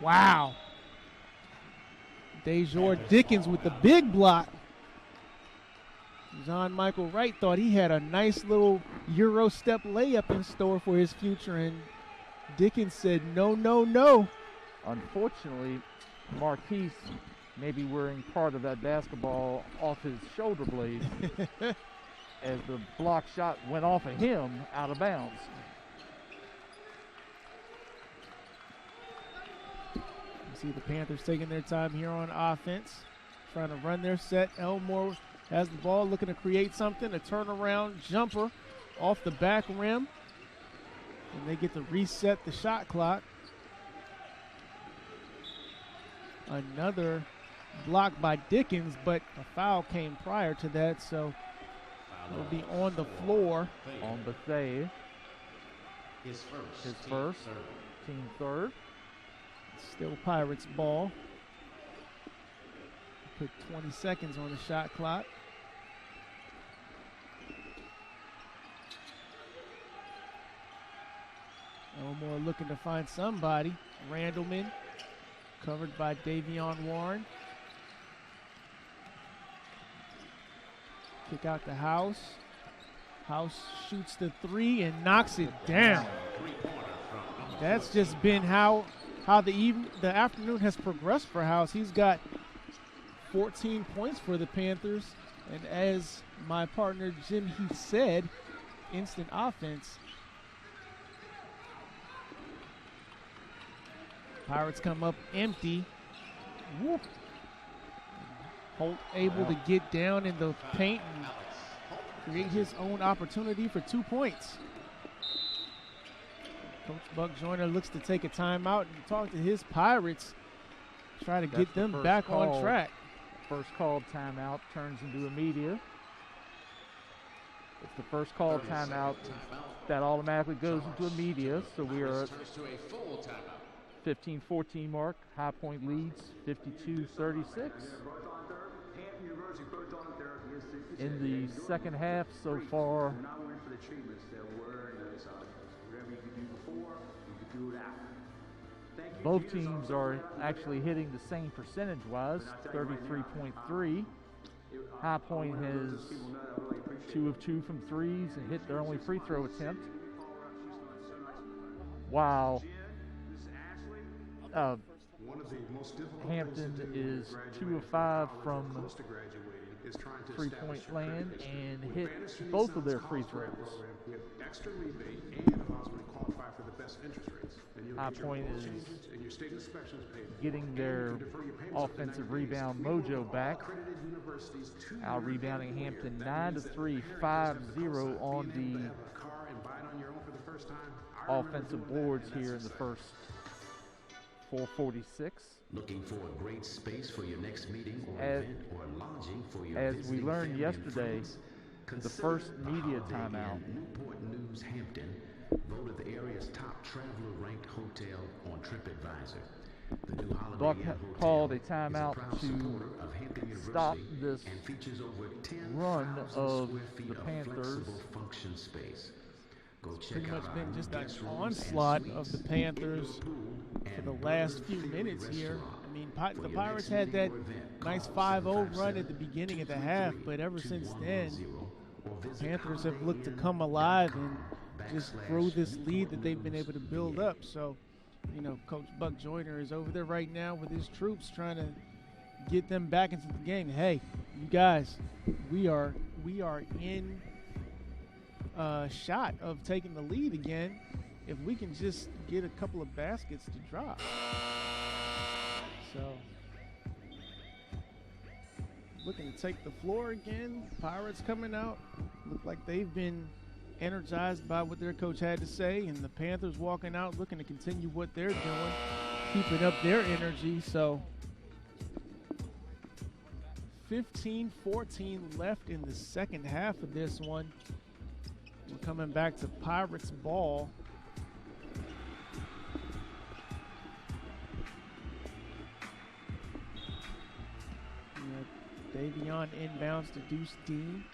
Wow. DeJour Dickens with the big block. John Michael Wright thought he had a nice little Euro step layup in store for his future, and Dickens said, no, no, no. Unfortunately, Marquise maybe wearing part of that basketball off his shoulder blade as the block shot went off of him out of bounds. You see the Panthers taking their time here on offense, trying to run their set. Elmore has the ball, looking to create something, a turnaround jumper off the back rim. And they get to reset the shot clock. Another block by Dickens, but a foul came prior to that, so it'll be on the floor. On Bethea. His His first, team third. Still Pirates ball. Put 20 seconds on the shot clock. Elmore looking to find somebody. Randleman, covered by Davion Warren. Kick out to House. House shoots the three and knocks it down. That's just been how the afternoon has progressed for House. He's got 14 points for the Panthers, and as my partner Jim Heath said, instant offense. Pirates come up empty. Whoop. Holt able to get down in the paint and create his own opportunity for 2 points. Coach Buck Joyner looks to take a timeout and talk to his Pirates, try to get them back on track. First called timeout turns into a media. It's the first called timeout that automatically goes into a media, so we are at 15-14 mark. High Point leads 52-36. In the second half so far, both teams are actually hitting the same percentage-wise, 33.3. High Point has 2 of 2 from threes and hit their only free throw attempt, while Hampton is 2 of 5 from three-point land and hit both of their free throws. High Point is getting their offensive rebound mojo back. Out rebounding Hampton 9-3, 5-0 on the offensive boards here in the first 4:46. Looking for a great space for your next meeting or As- event or lodging for your As we visiting learned family and yesterday, friends? the Consider first the media Holiday timeout. Inn Newport News Hampton, voted the area's top traveler-ranked hotel on TripAdvisor. The new Holiday Buck Inn Hotel called a is timeout proud to supporter of Hampton stop University this and features over 10,000 run of square feet the of Panthers. flexible function space. Go check Pretty out much our been new just an guest rooms and onslaught of suites, the Panthers indoor pool, for and the last Burger few Field minutes here. restaurant. I mean, For the your Pirates next had that meeting or event, nice call 5-0 run at the beginning of the half, but ever since then, 757-233-2110 or visit Panthers have looked to come alive and just grow this lead that they've been able to build up. So, you know, Coach Buck Joyner is over there right now with his troops trying to get them back into the game. Hey, you guys, we are in a shot of taking the lead again if we can just get a couple of baskets to drop. So, looking to take the floor again. Pirates coming out. Look like they've been energized by what their coach had to say, and the Panthers walking out looking to continue what they're doing, keeping up their energy. So 15-14 left in the second half of this one. We're coming back to Pirates ball. Davion inbounds to Deuce Dean.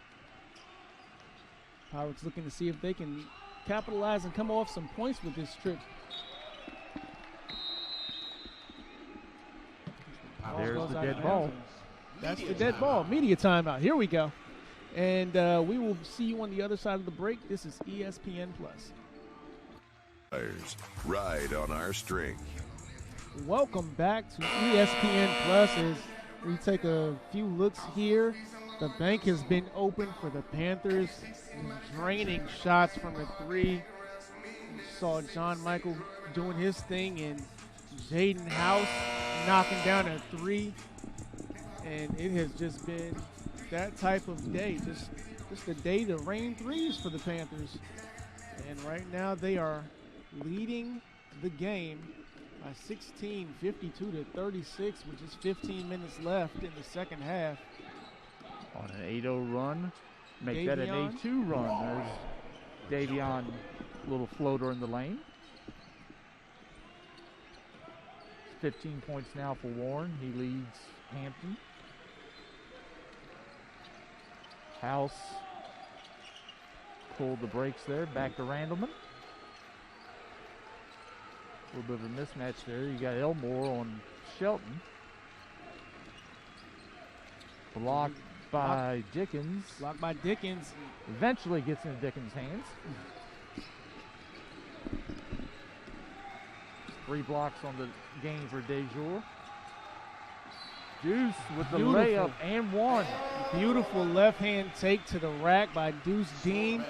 Pirates looking to see if they can capitalize and come off some points with this trip. There's the dead ball. That's the dead ball. Media timeout. Here we go. And we will see you on the other side of the break. This is ESPN Plus. Ride on our string. Welcome back to ESPN Plus as we take a few looks here. The bank has been open for the Panthers, draining shots from the three. You saw John Michael doing his thing and Jaden House knocking down a three. And it has just been that type of day, just a day to rain threes for the Panthers. And right now they are leading the game by 16, 52-36, which is 15 minutes left in the second half. On an 8-0 run, make Davion. that an 8-2 run. There's Davion, little floater in the lane. 15 points now for Warren. He leads Hampton. House pulled the brakes there, back to Randleman. A little bit of a mismatch there. You got Elmore on Shelton. Blocked by Dickens. Blocked by Dickens. Eventually gets into Dickens' hands. 3 blocks on the game for DeJour. Deuce with the layup and one. Beautiful left-hand take to the rack by Deuce Dean.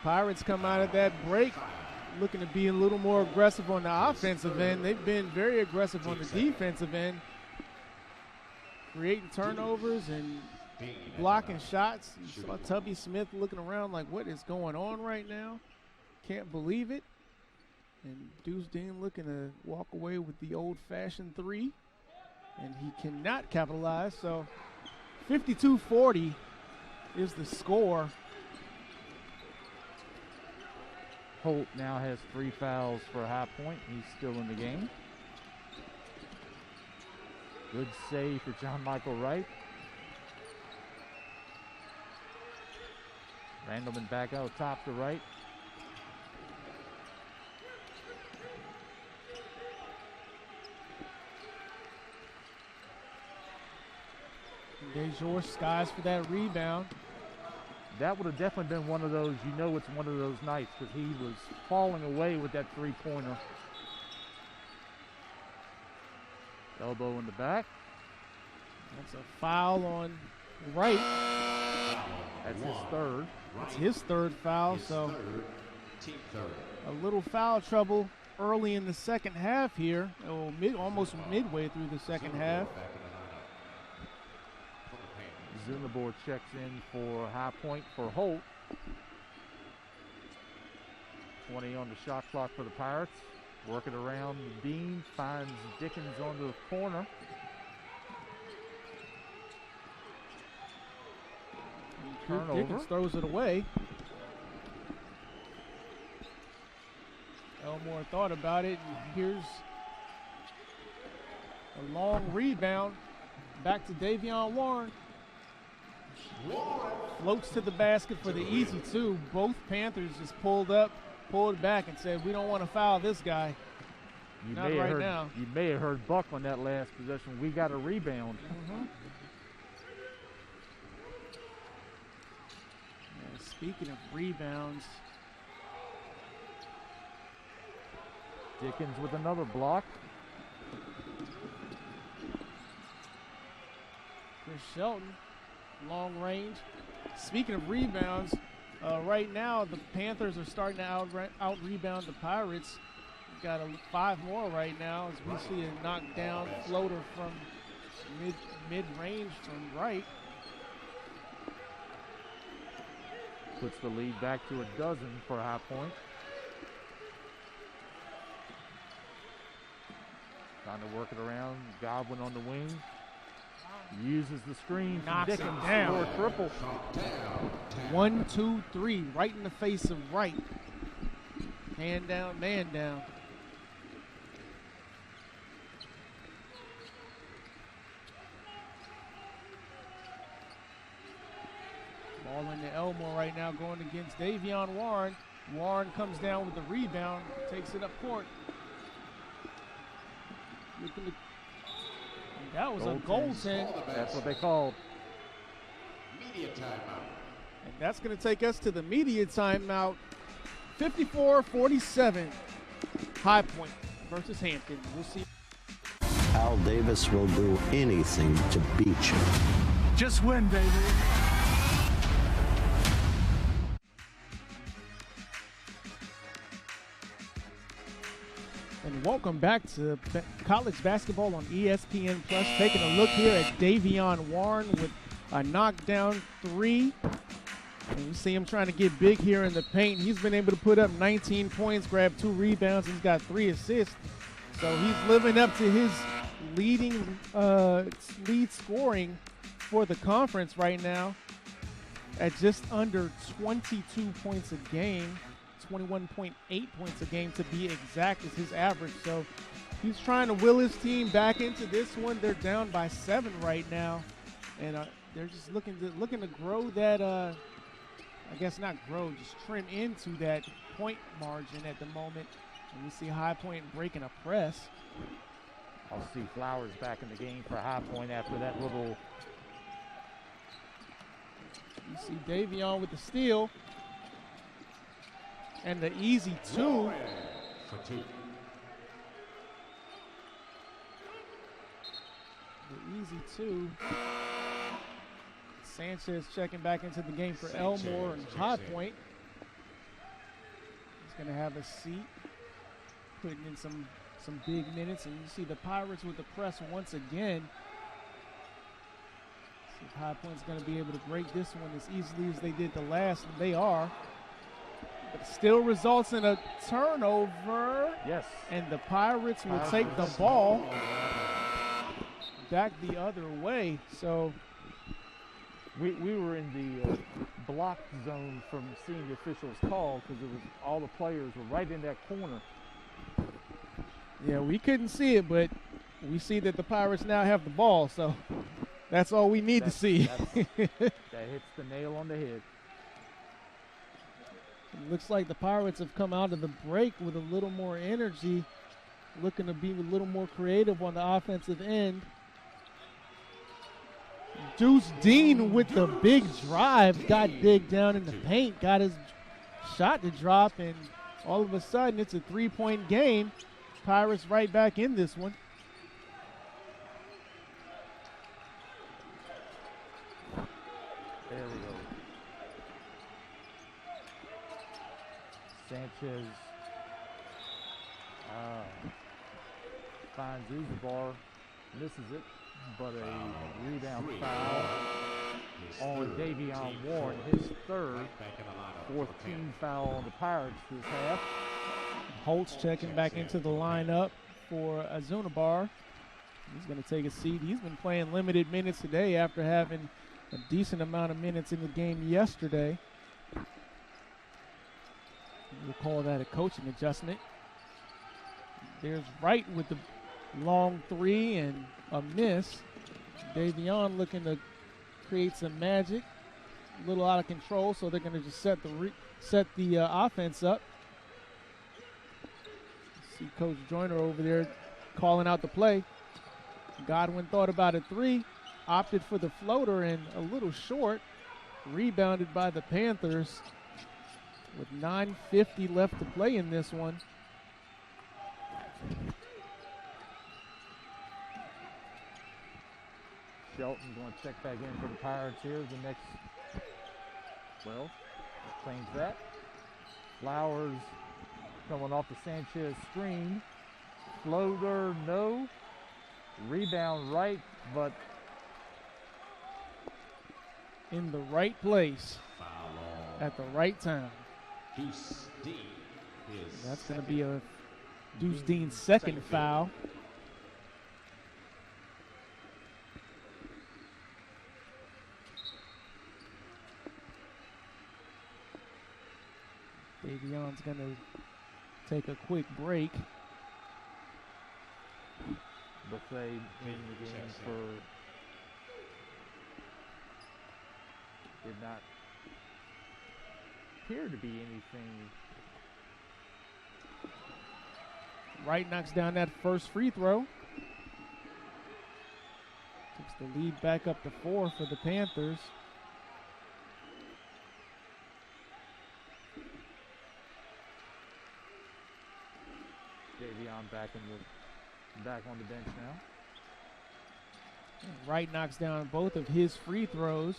Pirates come out of that break looking to be a little more aggressive on the offensive end. They've been very aggressive on the defensive end, creating turnovers and blocking shots. You saw Tubby Smith looking around like, what is going on right now? Can't believe it. And Deuce Dean looking to walk away with the old-fashioned three. And he cannot capitalize, so 52-40 is the score. Holt now has 3 fouls for High Point. He's still in the game. Good save for John Michael Wright. Randleman back out top to right. DeJour skies for that rebound. That would have definitely been one of those, you know it's one of those nights because he was falling away with that three-pointer. Elbow in the back. That's a foul on Wright. That's his third. It's his third foul, so a little foul trouble early in the second half here. Almost midway through the second half. Zunabor checks in for High Point for Holt. 20 on the shot clock for the Pirates. Working around Dean, finds Dickens on the corner. Turnover. Dickens throws it away. Elmore thought about it, and here's a long rebound. Back to Davion Warren. Floats to the basket for the easy two. Both Panthers just pulled back and said, we don't want to foul this guy. Not right now. You may have heard Buck on that last possession. We got a rebound. Mm-hmm. Yeah, speaking of rebounds, Dickens with another block. Chris Shelton, long range. Speaking of rebounds, right now the Panthers are starting to out-rebound the Pirates. We've got 5 more right now as we see a knockdown floater from mid-range from Wright. Puts the lead back to 12 for High Point. Trying to work it around. Godwin on the wing. Uses the screen. Knocks Dickens it down. for a triple. 1, 2, 3, right in the face of Wright. Hand down, man down. Ball into Elmore right now going against Davion Warren. Warren comes down with the rebound, takes it up court. That was a goaltend. That's what they called. media timeout. And that's going to take us to the media timeout. 54-47. High Point versus Hampton. We'll see. Al Davis will do anything to beat you. Just win, baby. And welcome back to college basketball on ESPN Plus. Taking a look here at Davion Warren with a knockdown three. And you see him trying to get big here in the paint. He's been able to put up 19 points, grab 2 rebounds. He's got 3 assists. So he's living up to his lead scoring for the conference right now at just under 22 points a game. 21.8 points a game to be exact is his average. So he's trying to will his team back into this one. They're down by 7 right now, and they're just looking to grow that. I guess not grow, just trim into that point margin at the moment. And we see High Point breaking a press. I'll see Flowers back in the game for High Point after that little. You see Davion with the steal. And the easy 2. The easy 2. Sanchez checking back into the game for Elmore and High Point. He's going to have a seat, putting in some big minutes. And you see the Pirates with the press once again. See if High Point's going to be able to break this one as easily as they did the last, and they are. But still results in a turnover. Yes. And the Pirates will take the ball back the other way. So we were in the block zone from seeing the officials call because it was all the players were right in that corner. Yeah, we couldn't see it, but we see that the Pirates now have the ball. So that's all we need to see. That hits the nail on the head. It looks like the Pirates have come out of the break with a little more energy, looking to be a little more creative on the offensive end. Deuce Dean with the big drive, got big down in the paint, got his shot to drop, and all of a sudden it's a 3-point game. Pirates right back in this one. There we go. Sanchez finds Uzabar, misses it, but a rebound foul on Davion Warren, his third, 4th team foul on the Pirates this half. Holtz checking back into the lineup for Azunabar. He's going to take a seat. He's been playing limited minutes today after having a decent amount of minutes in the game yesterday. We'll call that a coaching adjustment. There's Wright with the long 3 and a miss. Davion looking to create some magic. A little out of control, so they're going to just set the offense up. See Coach Joyner over there calling out the play. Godwin thought about a 3, opted for the floater and a little short. Rebounded by the Panthers with 9:50 left to play in this one. Shelton going to check back in for the Pirates here. The next, well, claims that. Flowers coming off the Sanchez screen. Floater, no. Rebound right, but in the right place at the right time. Deuce Dean is That's going to be a Deuce Dean's second foul. Davion's going to take a quick break. Buffet in the game for did not appear to be anything. Wright knocks down that first free throw. Takes the lead back up to 4 for the Panthers. Davion back on the bench now. Wright knocks down both of his free throws.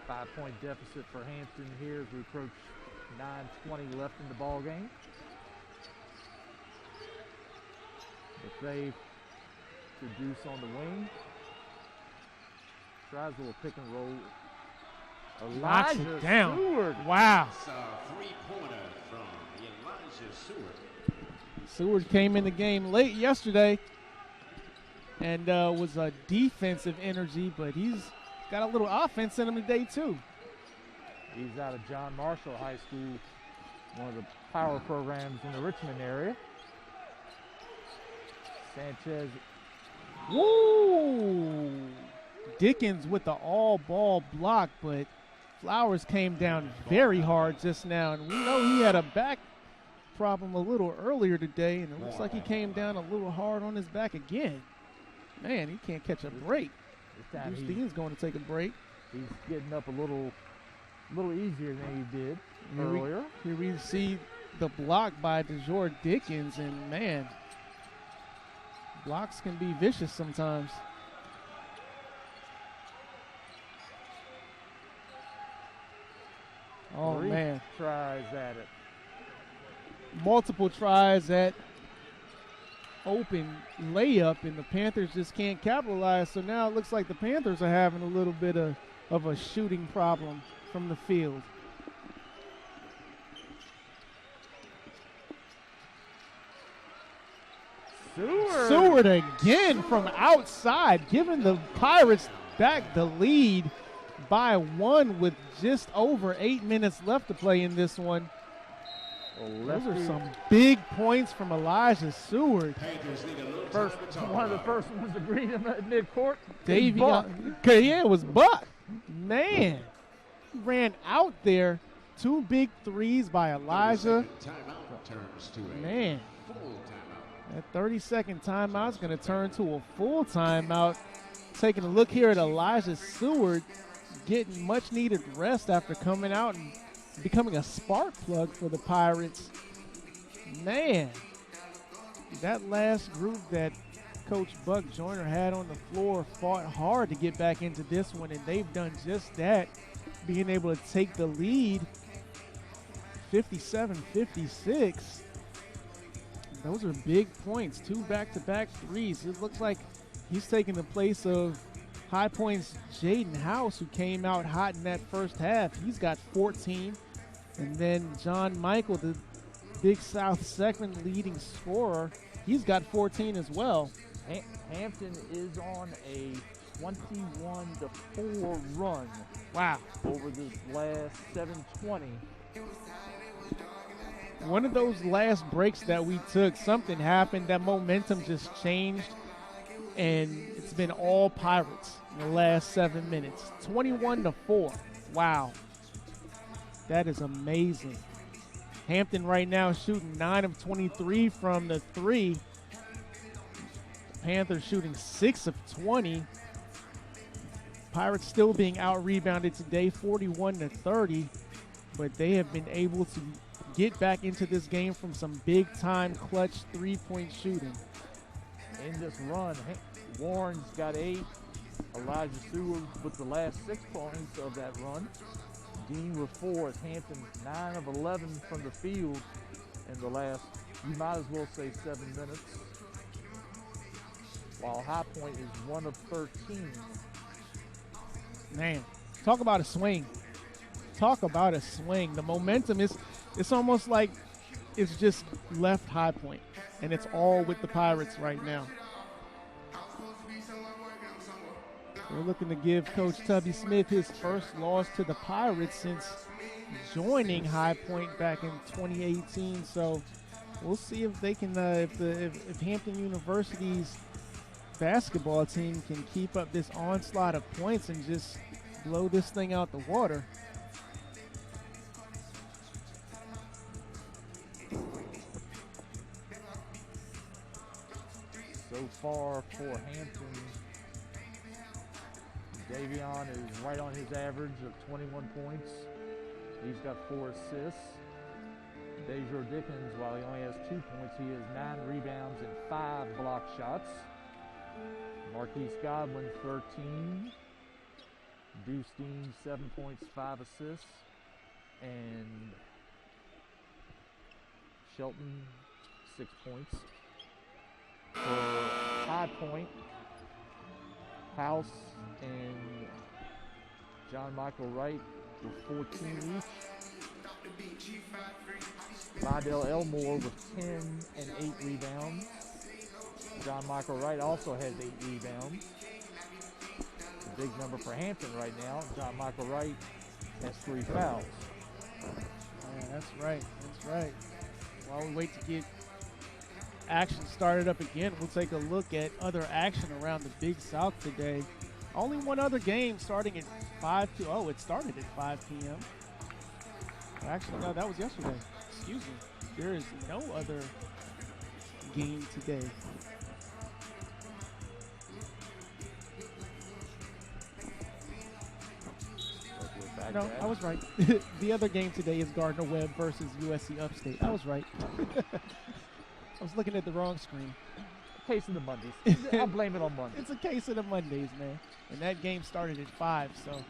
Five-point deficit for Hampton here as we approach 9:20 left in the ball game. McVay to Deuce on the wing. Tries a little pick and roll. Knocks Elijah it down. Seward. Wow. It's a three-pointer from Elijah Seward. Seward came in the game late yesterday and was a defensive energy, but he's got a little offense in him today too. He's out of John Marshall High School, one of the power programs in the Richmond area. Sanchez. Woo! Dickens with the all-ball block, but Flowers came down very hard just now, and we know he had a back problem a little earlier today, and it looks like he came down a little hard on his back again. Man, he can't catch a break. This time Dean's going to take a break. he's getting up a little easier than he did earlier. Here we see the block by DeJour Dickens, and man, blocks can be vicious sometimes. Oh, Three man. tries at it. Multiple tries at open layup, and the Panthers just can't capitalize. So now it looks like the Panthers are having a little bit of a shooting problem from the field. Seward again from outside, giving the Pirates back the lead by one with just over 8 minutes left to play in this one. Those are some big points from Elijah Seward. One of the first ones to greet him at midcourt. Yeah, it was Buck. Man, he ran out there. Two big threes by Elijah. Man, that 30-second timeout is going to turn to a full timeout. Taking a look here at Elijah Seward, getting much-needed rest after coming out and becoming a spark plug for the Pirates. Man, that last group that Coach Buck Joyner had on the floor fought hard to get back into this one, and they've done just that, being able to take the lead 57-56. Those are big points, two back-to-back threes. It looks like he's taking the place of High Point's Jaden House, who came out hot in that first half. He's got 14. And then John Michael, the Big South second leading scorer, he's got 14 as well. Hampton is on a 21-4 run. Wow. Over the last 7:20. One of those last breaks that we took, something happened. That momentum just changed, and it's been all Pirates in the last 7 minutes. 21-4. Wow. That is amazing. Hampton right now shooting 9 of 23 from the three. Panthers shooting 6 of 20. Pirates still being out-rebounded today, 41-30. But they have been able to get back into this game from some big-time clutch three-point shooting. In this run, Warren's got 8. Elijah Seward with the last 6 points of that run. Dean with 4 as Hampton 9 of 11 from the field in the last, you might as well say, 7 minutes. While High Point is 1 of 13. Man, talk about a swing. Talk about a swing. The momentum is, it's almost like it's just left High Point, and it's all with the Pirates right now. We're looking to give Coach Tubby Smith his first loss to the Pirates since joining High Point back in 2018. So we'll see if they can, if Hampton University's basketball team can keep up this onslaught of points and just blow this thing out the water. So far for Hampton, Davion is right on his average of 21 points. He's got 4 assists. Dejor Dickens, while he only has 2 points, he has 9 rebounds and 5 block shots. Marquise Godwin, 13. Deuce Dean, 7 points, 5 assists. And Shelton, 6 points. For High Point, House and John Michael Wright with 14 each. Vidal Elmore with 10 and 8 rebounds. John Michael Wright also has 8 rebounds. A big number for Hampton right now. John Michael Wright has 3 fouls. Yeah, that's right. That's right. While we wait to get action started up again, we'll take a look at other action around the Big South today. Only one other game starting at 5 p.m. Oh, it started at 5 p.m. Actually, no, that was yesterday. Excuse me. There is no other game today. No, I was right. The other game today is Gardner Webb versus USC Upstate. I was right. I was looking at the wrong screen. Case of the Mondays. I'll blame it on Mondays. It's a case of the Mondays, man. And that game started at 5, so.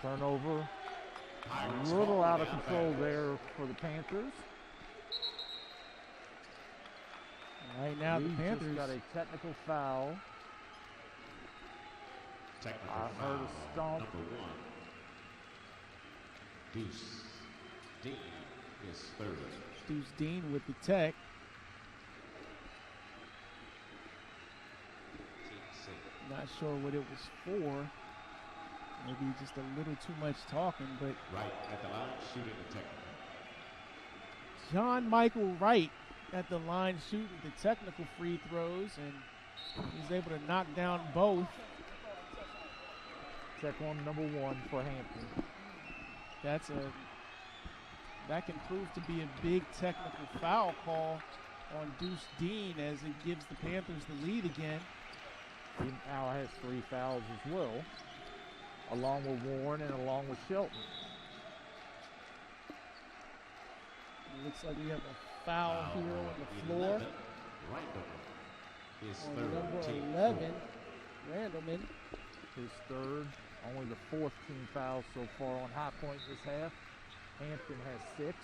Turnover. A little out of control there for the Panthers. Right now, the Panthers just got a technical foul. I heard a stomp. Number 1. Deuce Dean is third. Deuce Dean with the tech. Not sure what it was for. Maybe just a little too much talking, but Right at the line, shooting the technical. John Michael Wright at the line shooting the technical free throws, and he's able to knock down both. Check on number 1 for Hampton. That can prove to be a big technical foul call on Deuce Dean as it gives the Panthers the lead again. He now has 3 fouls as well, along with Warren and along with Shelton. It looks like we have a foul here on the floor. 11. Randall is On third. number Team 11, Randleman. His third, only the 4th team foul so far on High Point this half. Hampton has 6.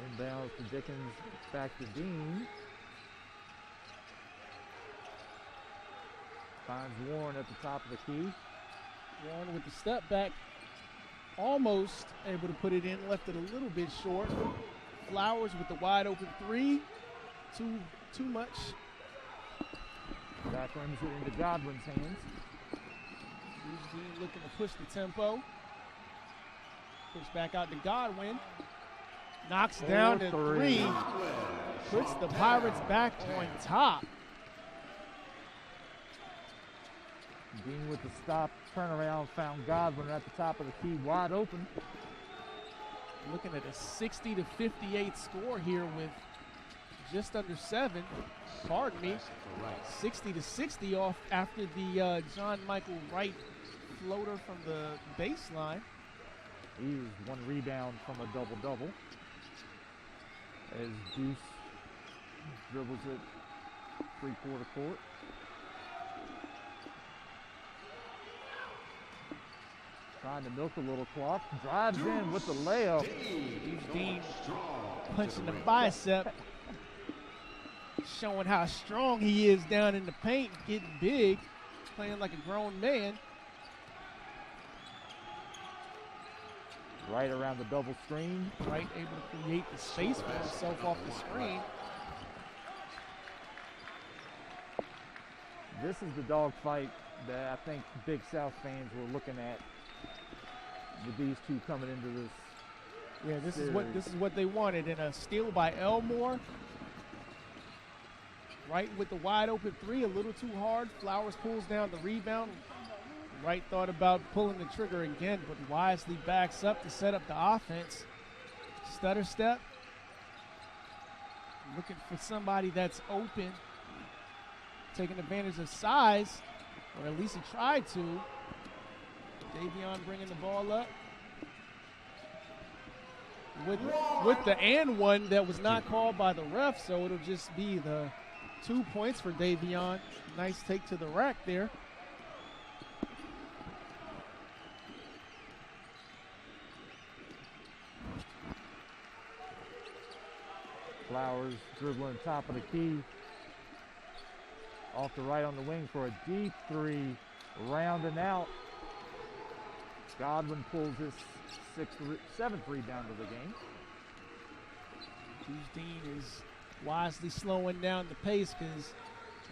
Inbounds to Dickens, back to Dean. Finds Warren at the top of the key. Warren with the step back, almost able to put it in, left it a little bit short. Flowers with the wide open 3, too much. Back rims it into Godwin's hands. Deuce Dean looking to push the tempo. Push back out to Godwin. Knocks down to 3. Puts the Pirates back on top. Dean with the stop, turnaround, found Godwin at the top of the key, wide open. Looking at a 60-58 score here with just under 7. Pardon me. 60-60 off after the John Michael Wright floater from the baseline. He was 1 rebound from a double-double. As Deuce dribbles it 3/4 court. Trying to milk a little clock. Drives in with the layup. Deuce Dean punching the bicep. Showing how strong he is down in the paint. Getting big. Playing like a grown man. Right around the double screen. Wright able to create the space for himself off the screen. This is the dogfight that I think Big South fans were looking at with these two coming into this. Yeah, this series. is what they wanted. And a steal by Elmore. Wright with the wide open 3, a little too hard. Flowers pulls down the rebound. Wright thought about pulling the trigger again, but wisely backs up to set up the offense. Stutter step. Looking for somebody that's open. Taking advantage of size. or at least he tried to. Davion bringing the ball up. With the and one that was not called by the ref, so it'll just be the 2 points for Davion. Nice take to the rack there. Flowers dribbling top of the key. Off the right on the wing for a deep three. Rounding out. Godwin pulls his seventh rebound of the game. Dean is wisely slowing down the pace because,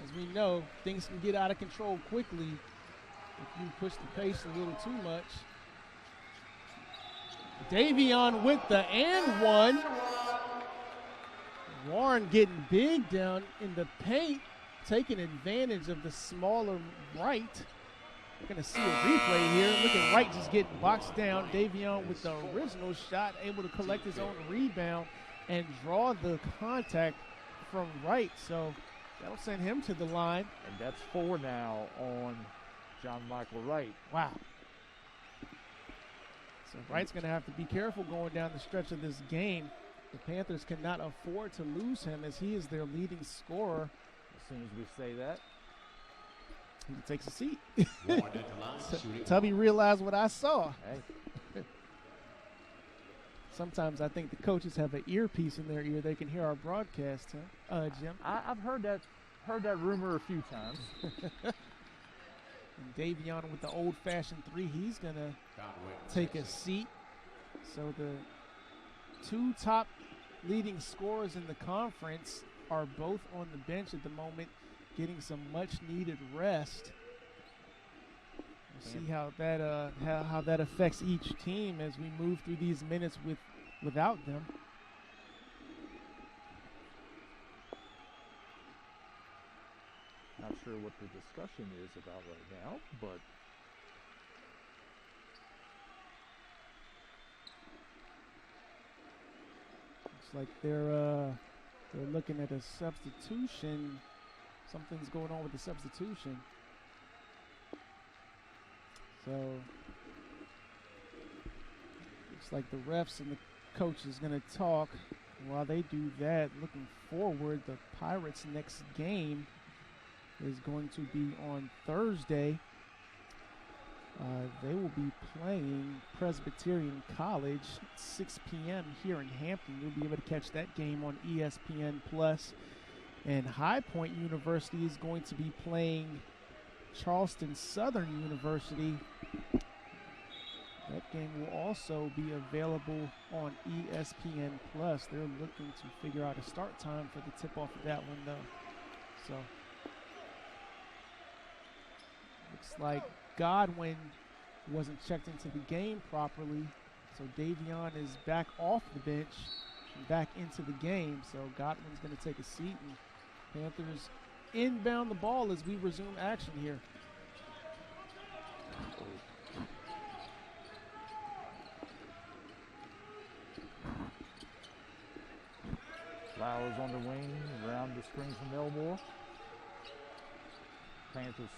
as we know, things can get out of control quickly if you push the pace a little too much. Davion with the and one. Warren getting big down in the paint, taking advantage of the smaller right. We're going to see a replay here. Look at Wright just getting boxed down. Davion with the original shot, able to collect his own rebound and draw the contact from Wright. So that'll send him to the line. And that's 4 now on John Michael Wright. Wow. So Wright's going to have to be careful going down the stretch of this game. The Panthers cannot afford to lose him as he is their leading scorer. As soon as we say that, he takes a seat. Tubby realized what I saw. Hey. Sometimes I think the coaches have an earpiece in their ear. They can hear our broadcast, Jim. I've heard that rumor a few times. And Davion with the old-fashioned three. He's going to take a seat. So the 2 top leading scorers in the conference are both on the bench at the moment, getting some much-needed rest. We'll see how that affects each team as we move through these minutes without them. Not sure what the discussion is about right now, but looks like they're looking at a substitution. Something's going on with the substitution. So looks like the refs and the coach is going to talk. While they do that, looking forward, the Pirates' next game is going to be on Thursday. They will be playing Presbyterian College at 6 p.m. here in Hampton. You'll be able to catch that game on ESPN Plus. And High Point University is going to be playing Charleston Southern University. That game will also be available on ESPN Plus. They're looking to figure out a start time for the tip-off of that one, though. So looks like Godwin wasn't checked into the game properly. So Davion is back off the bench and back into the game. So Godwin's going to take a seat, and Panthers inbound the ball as we resume action here. Flowers on the wing, around the screen from Elmore. Panthers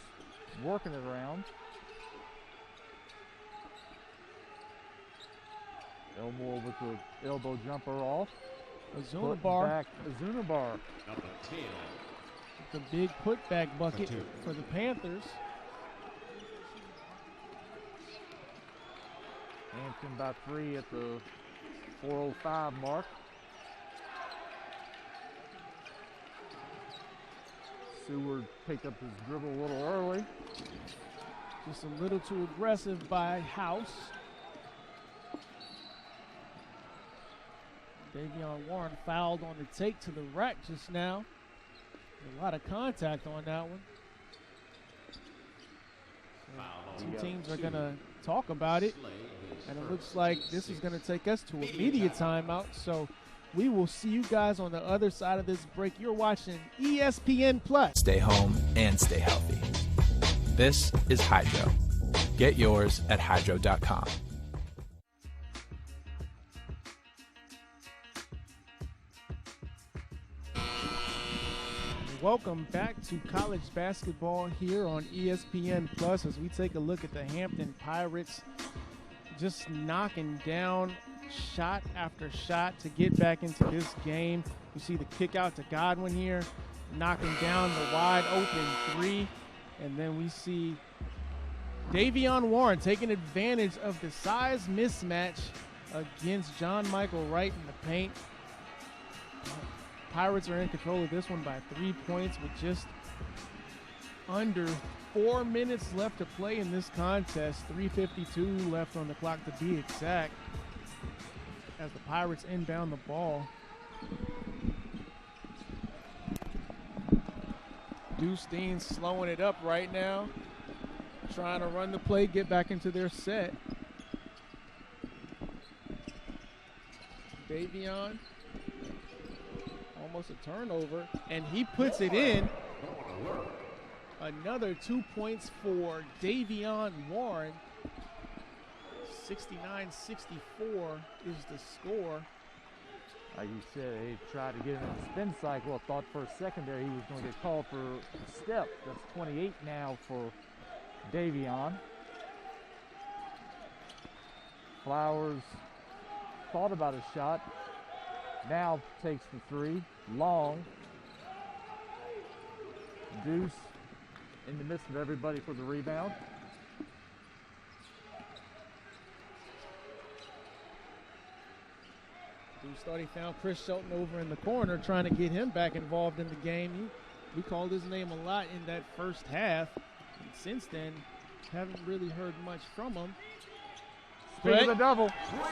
working it around. Elmore with the elbow jumper off. Azunabar. Azunabar. Number 10. The big putback bucket for the Panthers. Hampton by 3 at the 4:05 mark. Seward picked up his dribble a little early. Just a little too aggressive by House. Davion Warren fouled on the take to the rack just now. A lot of contact on that one. So two teams are going to talk about it. And it looks like this is going to take us to a media timeout. So we will see you guys on the other side of this break. You're watching ESPN Plus. Stay home and stay healthy. This is Hydro. Get yours at hydro.com. Welcome back to college basketball here on ESPN Plus as we take a look at the Hampton Pirates just knocking down shot after shot to get back into this game. You see the kick out to Godwin here, knocking down the wide open three. And then we see Davion Warren taking advantage of the size mismatch against John Michael Wright in the paint. Pirates are in control of this one by 3 points with just under 4 minutes left to play in this contest. 3:52 left on the clock to be exact as the Pirates inbound the ball. Deuce Dean slowing it up right now, trying to run the play, get back into their set. Davion, almost a turnover, and he puts it in. Another 2 points for Davion Warren. 69-64 is the score. Like you said, he tried to get him in the spin cycle. I thought for a second there he was going to get called for a step. That's 28 now for Davion. Flowers thought about a shot. Now takes the three. Long. Deuce in the midst of everybody for the rebound. Deuce thought he found Chris Shelton over in the corner, trying to get him back involved in the game. We called his name a lot in that first half. And since then, haven't really heard much from him. Speak of the double.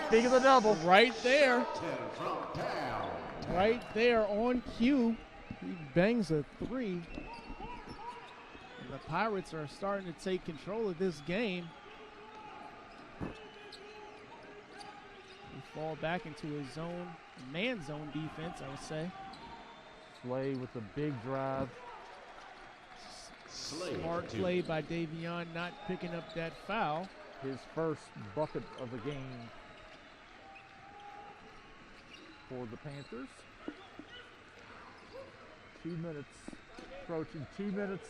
Speak of the double. Right there. Right there on cue. He bangs a three. And the Pirates are starting to take control of this game. They fall back into a zone, man zone defense, I would say. Slay with a big drive. Smart play by Davion, not picking up that foul. His first bucket of the game for the Panthers. 2 minutes, approaching 2 minutes.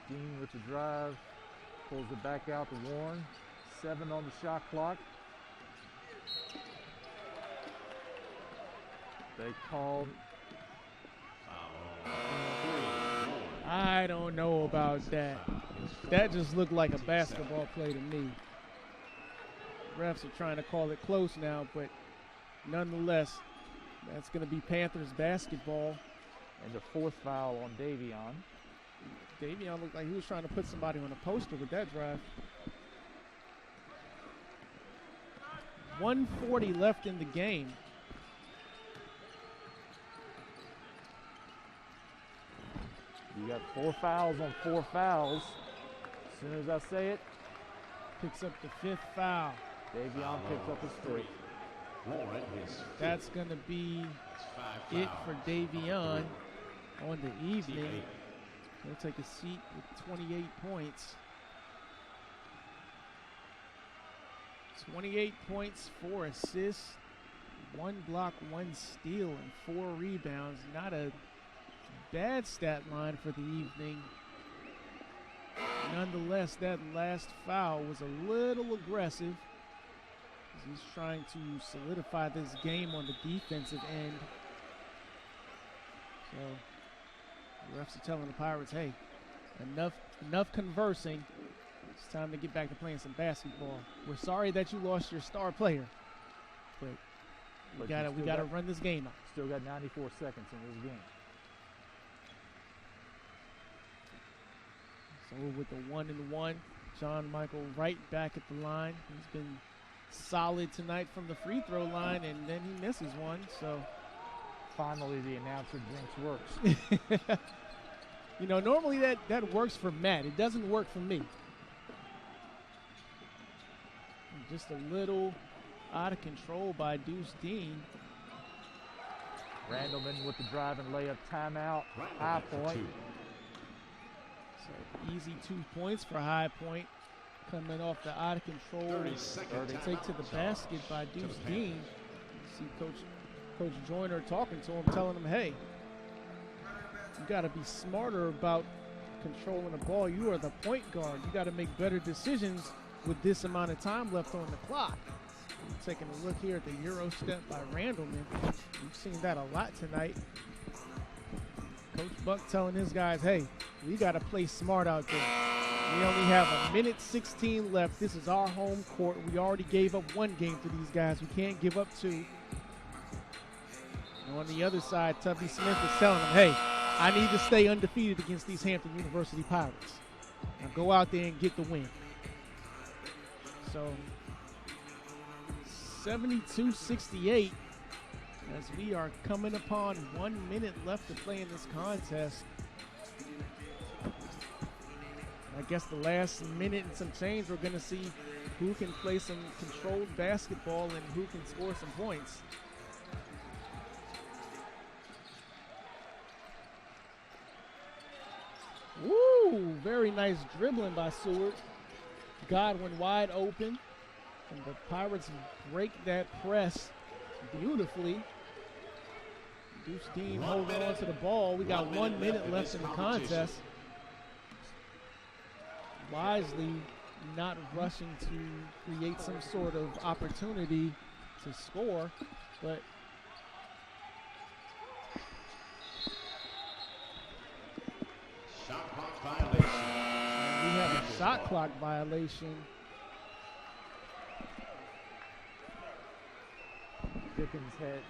Dean with the drive, pulls it back out to Warren. 7 on the shot clock. They called. I don't know about that. That just looked like a basketball play to me. Refs are trying to call it close now, but nonetheless, that's going to be Panthers basketball. And the fourth foul on Davion. Davion looked like he was trying to put somebody on a poster with that drive. 1:40 left in the game. You got 4 fouls on 4 fouls. As soon as I say it, picks up the 5th foul. Davion picks up his 3. That's going to be it for Davion on the evening. He'll take a seat with 28 points. 28 points, 4 assists, 1 block, 1 steal, and 4 rebounds. Not a bad stat line for the evening. Nonetheless, that last foul was a little aggressive as he's trying to solidify this game on the defensive end. So the refs are telling the Pirates, hey, enough conversing. It's time to get back to playing some basketball. We're sorry that you lost your star player, but we gotta run this game out. Still got 94 seconds in this game. So with the 1-and-1, John Michael Wright back at the line. He's been solid tonight from the free throw line, and then he misses one. So finally, the announcer jinx works. You know, normally that works for Matt. It doesn't work for me. Just a little out of control by Deuce Dean. Randleman with the drive and layup timeout. High Point. So easy 2 points for High Point. Coming off the out of control 30-second take to the basket by Deuce Dean. You see Coach Joyner talking to him, telling him, hey, you got to be smarter about controlling the ball. You are the point guard. You got to make better decisions with this amount of time left on the clock. Taking a look here at the Euro step by Randleman. We've seen that a lot tonight. Coach Buck telling his guys, hey, we got to play smart out there. We only have a minute 16 left. This is our home court. We already gave up one game to these guys. We can't give up two. And on the other side, Tubby Smith is telling them, hey, I need to stay undefeated against these Hampton University Pirates. Now go out there and get the win. So 72-68 as we are coming upon 1 minute left to play in this contest. I guess the last minute and some change, we're going to see who can play some controlled basketball and who can score some points. Woo! Very nice dribbling by Seward. Godwin wide open. And the Pirates break that press beautifully. Deuce Dean holding on to the ball. We got 1 minute left in the contest. Wisely not rushing to create some sort of opportunity to score, but Shot clock violation. we have a shot clock violation. Dickens had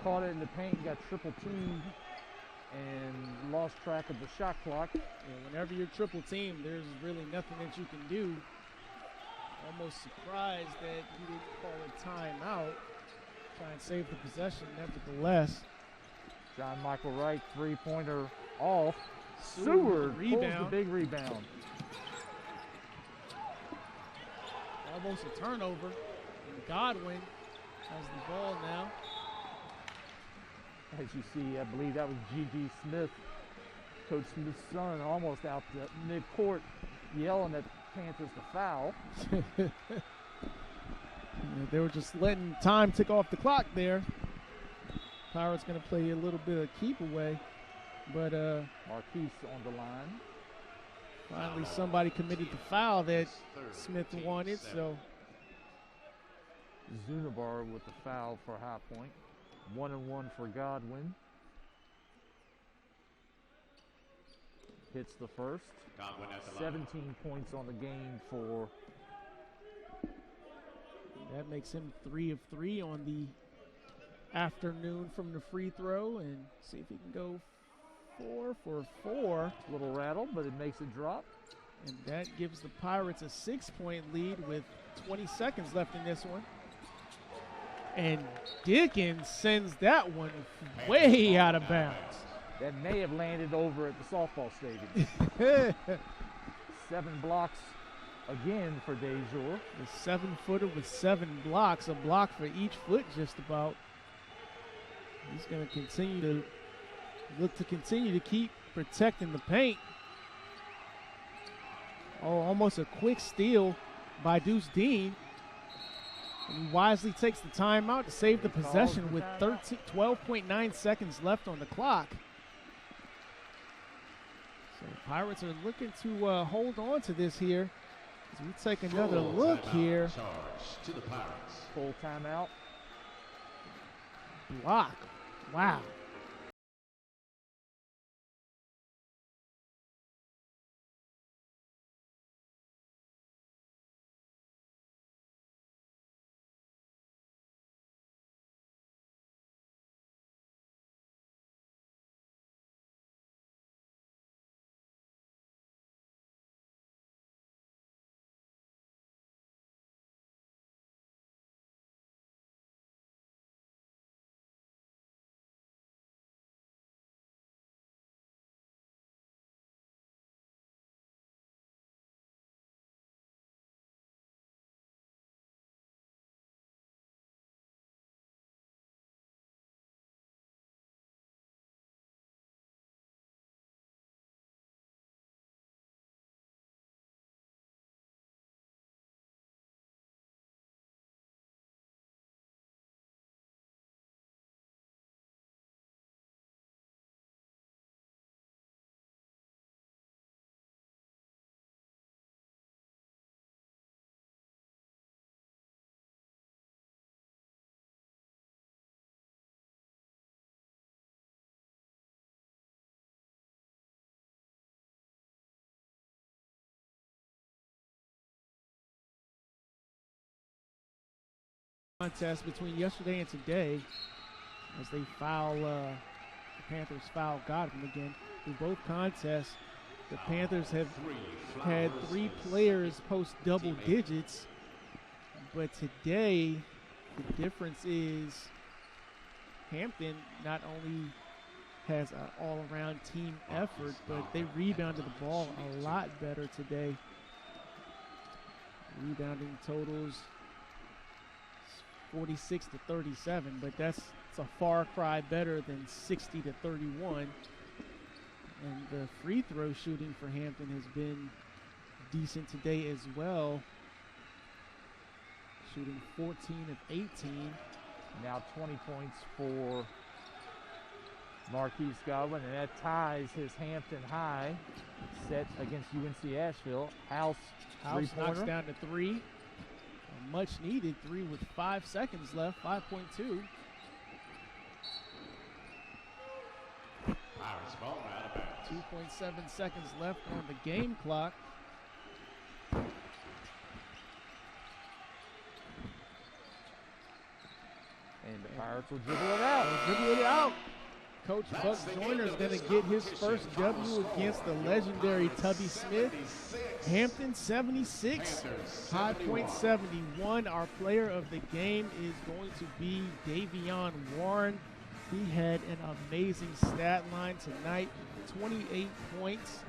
caught it in the paint, got triple teamed, and lost track of the shot clock. And whenever you're triple teamed, there's really nothing that you can do. Almost surprised that he didn't call a timeout. Try and save the possession, nevertheless. John Michael Wright, three-pointer off. Seward Pulls the big rebound. Almost a turnover. And Godwin has the ball now. As you see, I believe that was G.G. Smith, Coach Smith's son, almost out to midcourt yelling at Panthers to foul. Yeah, they were just letting time tick off the clock there. Pirates going to play a little bit of keep away. But Marquise on the line. finally somebody committed the foul that Smith wanted. So Zunabar with the foul for High Point. 1-1 for Godwin. Hits the first. Godwin at the line. 17 points on the game for. that makes him 3 of 3 on the afternoon from the free throw. And see if he can go 4 for 4. Little rattle, but it makes it drop. And that gives the Pirates a 6-point lead with 20 seconds left in this one. And Dickens sends that one way out of bounds. That may have landed over at the softball stadium. 7 blocks again for Dejour. The 7-footer with 7 blocks, a block for each foot just about. He's going to continue to keep protecting the paint. Oh, almost a quick steal by Deuce Dean. And he wisely takes the timeout to save the possession with 12.9 seconds left on the clock. So the Pirates are looking to hold on to this here. As we take another look here. Charge to the Pirates. Full timeout. Block. Wow. contest between yesterday and today as they foul, the Panthers foul Godwin again. In both contests, the Panthers have had 3 players post double digits, but today the difference is Hampton not only has an all-around team effort, but they rebounded the ball a lot better today. Rebounding totals 46 to 37, but it's a far cry better than 60 to 31. And the free throw shooting for Hampton has been decent today as well. Shooting 14 of 18. Now 20 points for Marquise Godwin, and that ties his Hampton high set against UNC Asheville. House knocks down to 3. A much needed 3 with 5 seconds left, 5.2. Pirates ball out of bounds. 2.7 seconds left on the game clock. And the Pirates will dribble it out. Dribble it out. Coach Buck Joyner is going to get his first W against the legendary Tubby Smith. Hampton 76, High Point 71. Our player of the game is going to be Davion Warren. He had an amazing stat line tonight. 28 points,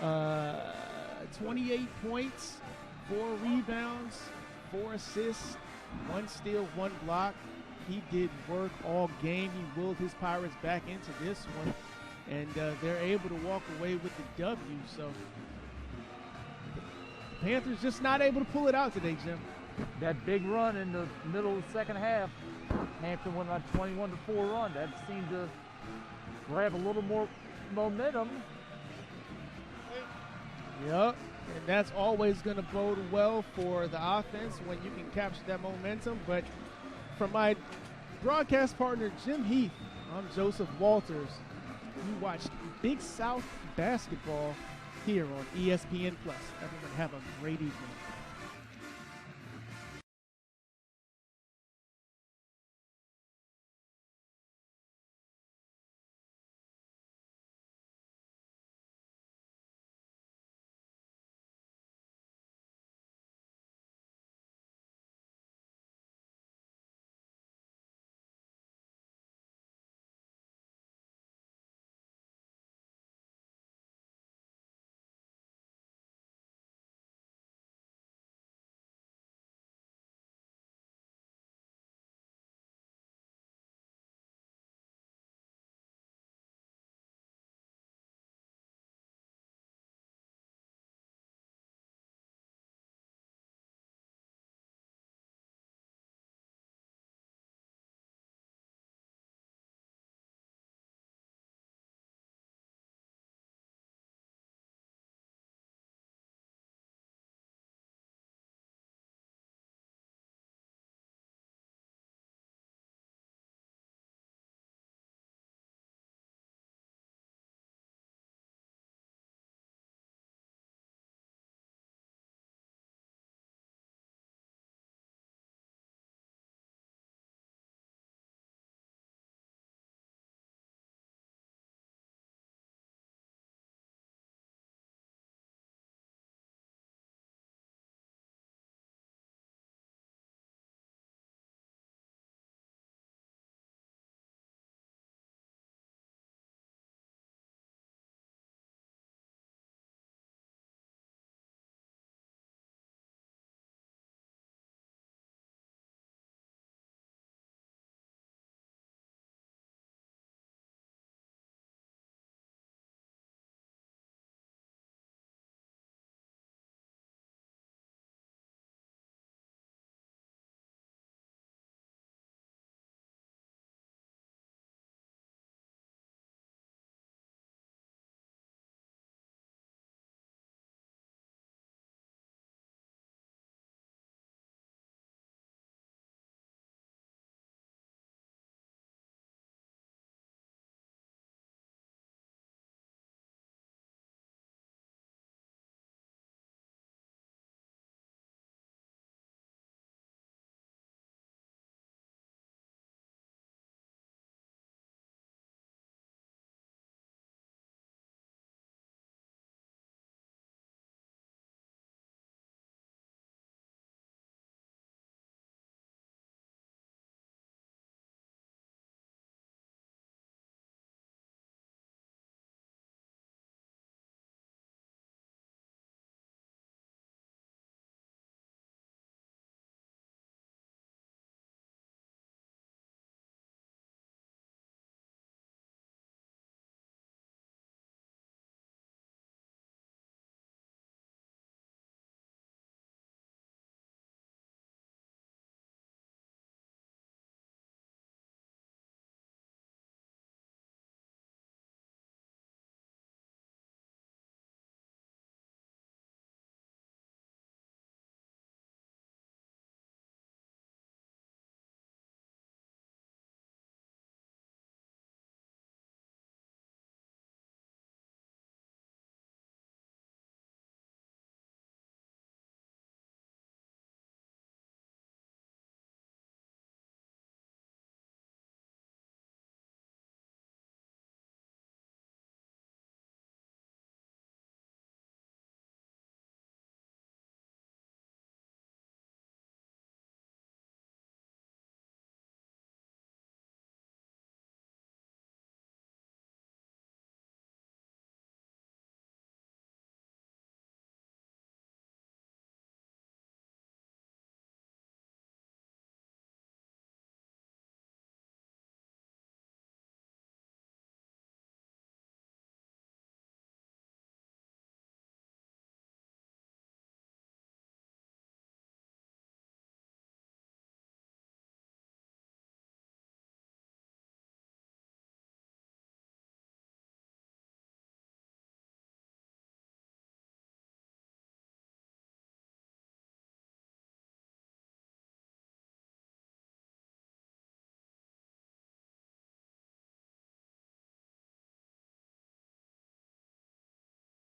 4 rebounds, 4 assists, 1 steal, 1 block. He did work all game. He willed his Pirates back into this one, and they're able to walk away with the W. So the Panthers just not able to pull it out today, Jim. That big run in the middle of the second half, Hampton went on a 21-4 run. That seemed to grab a little more momentum. Yep, and that's always going to bode well for the offense when you can capture that momentum. But from my broadcast partner, Jim Heath, I'm Joseph Walters. You watched Big South basketball here on ESPN+. Everyone have a great evening.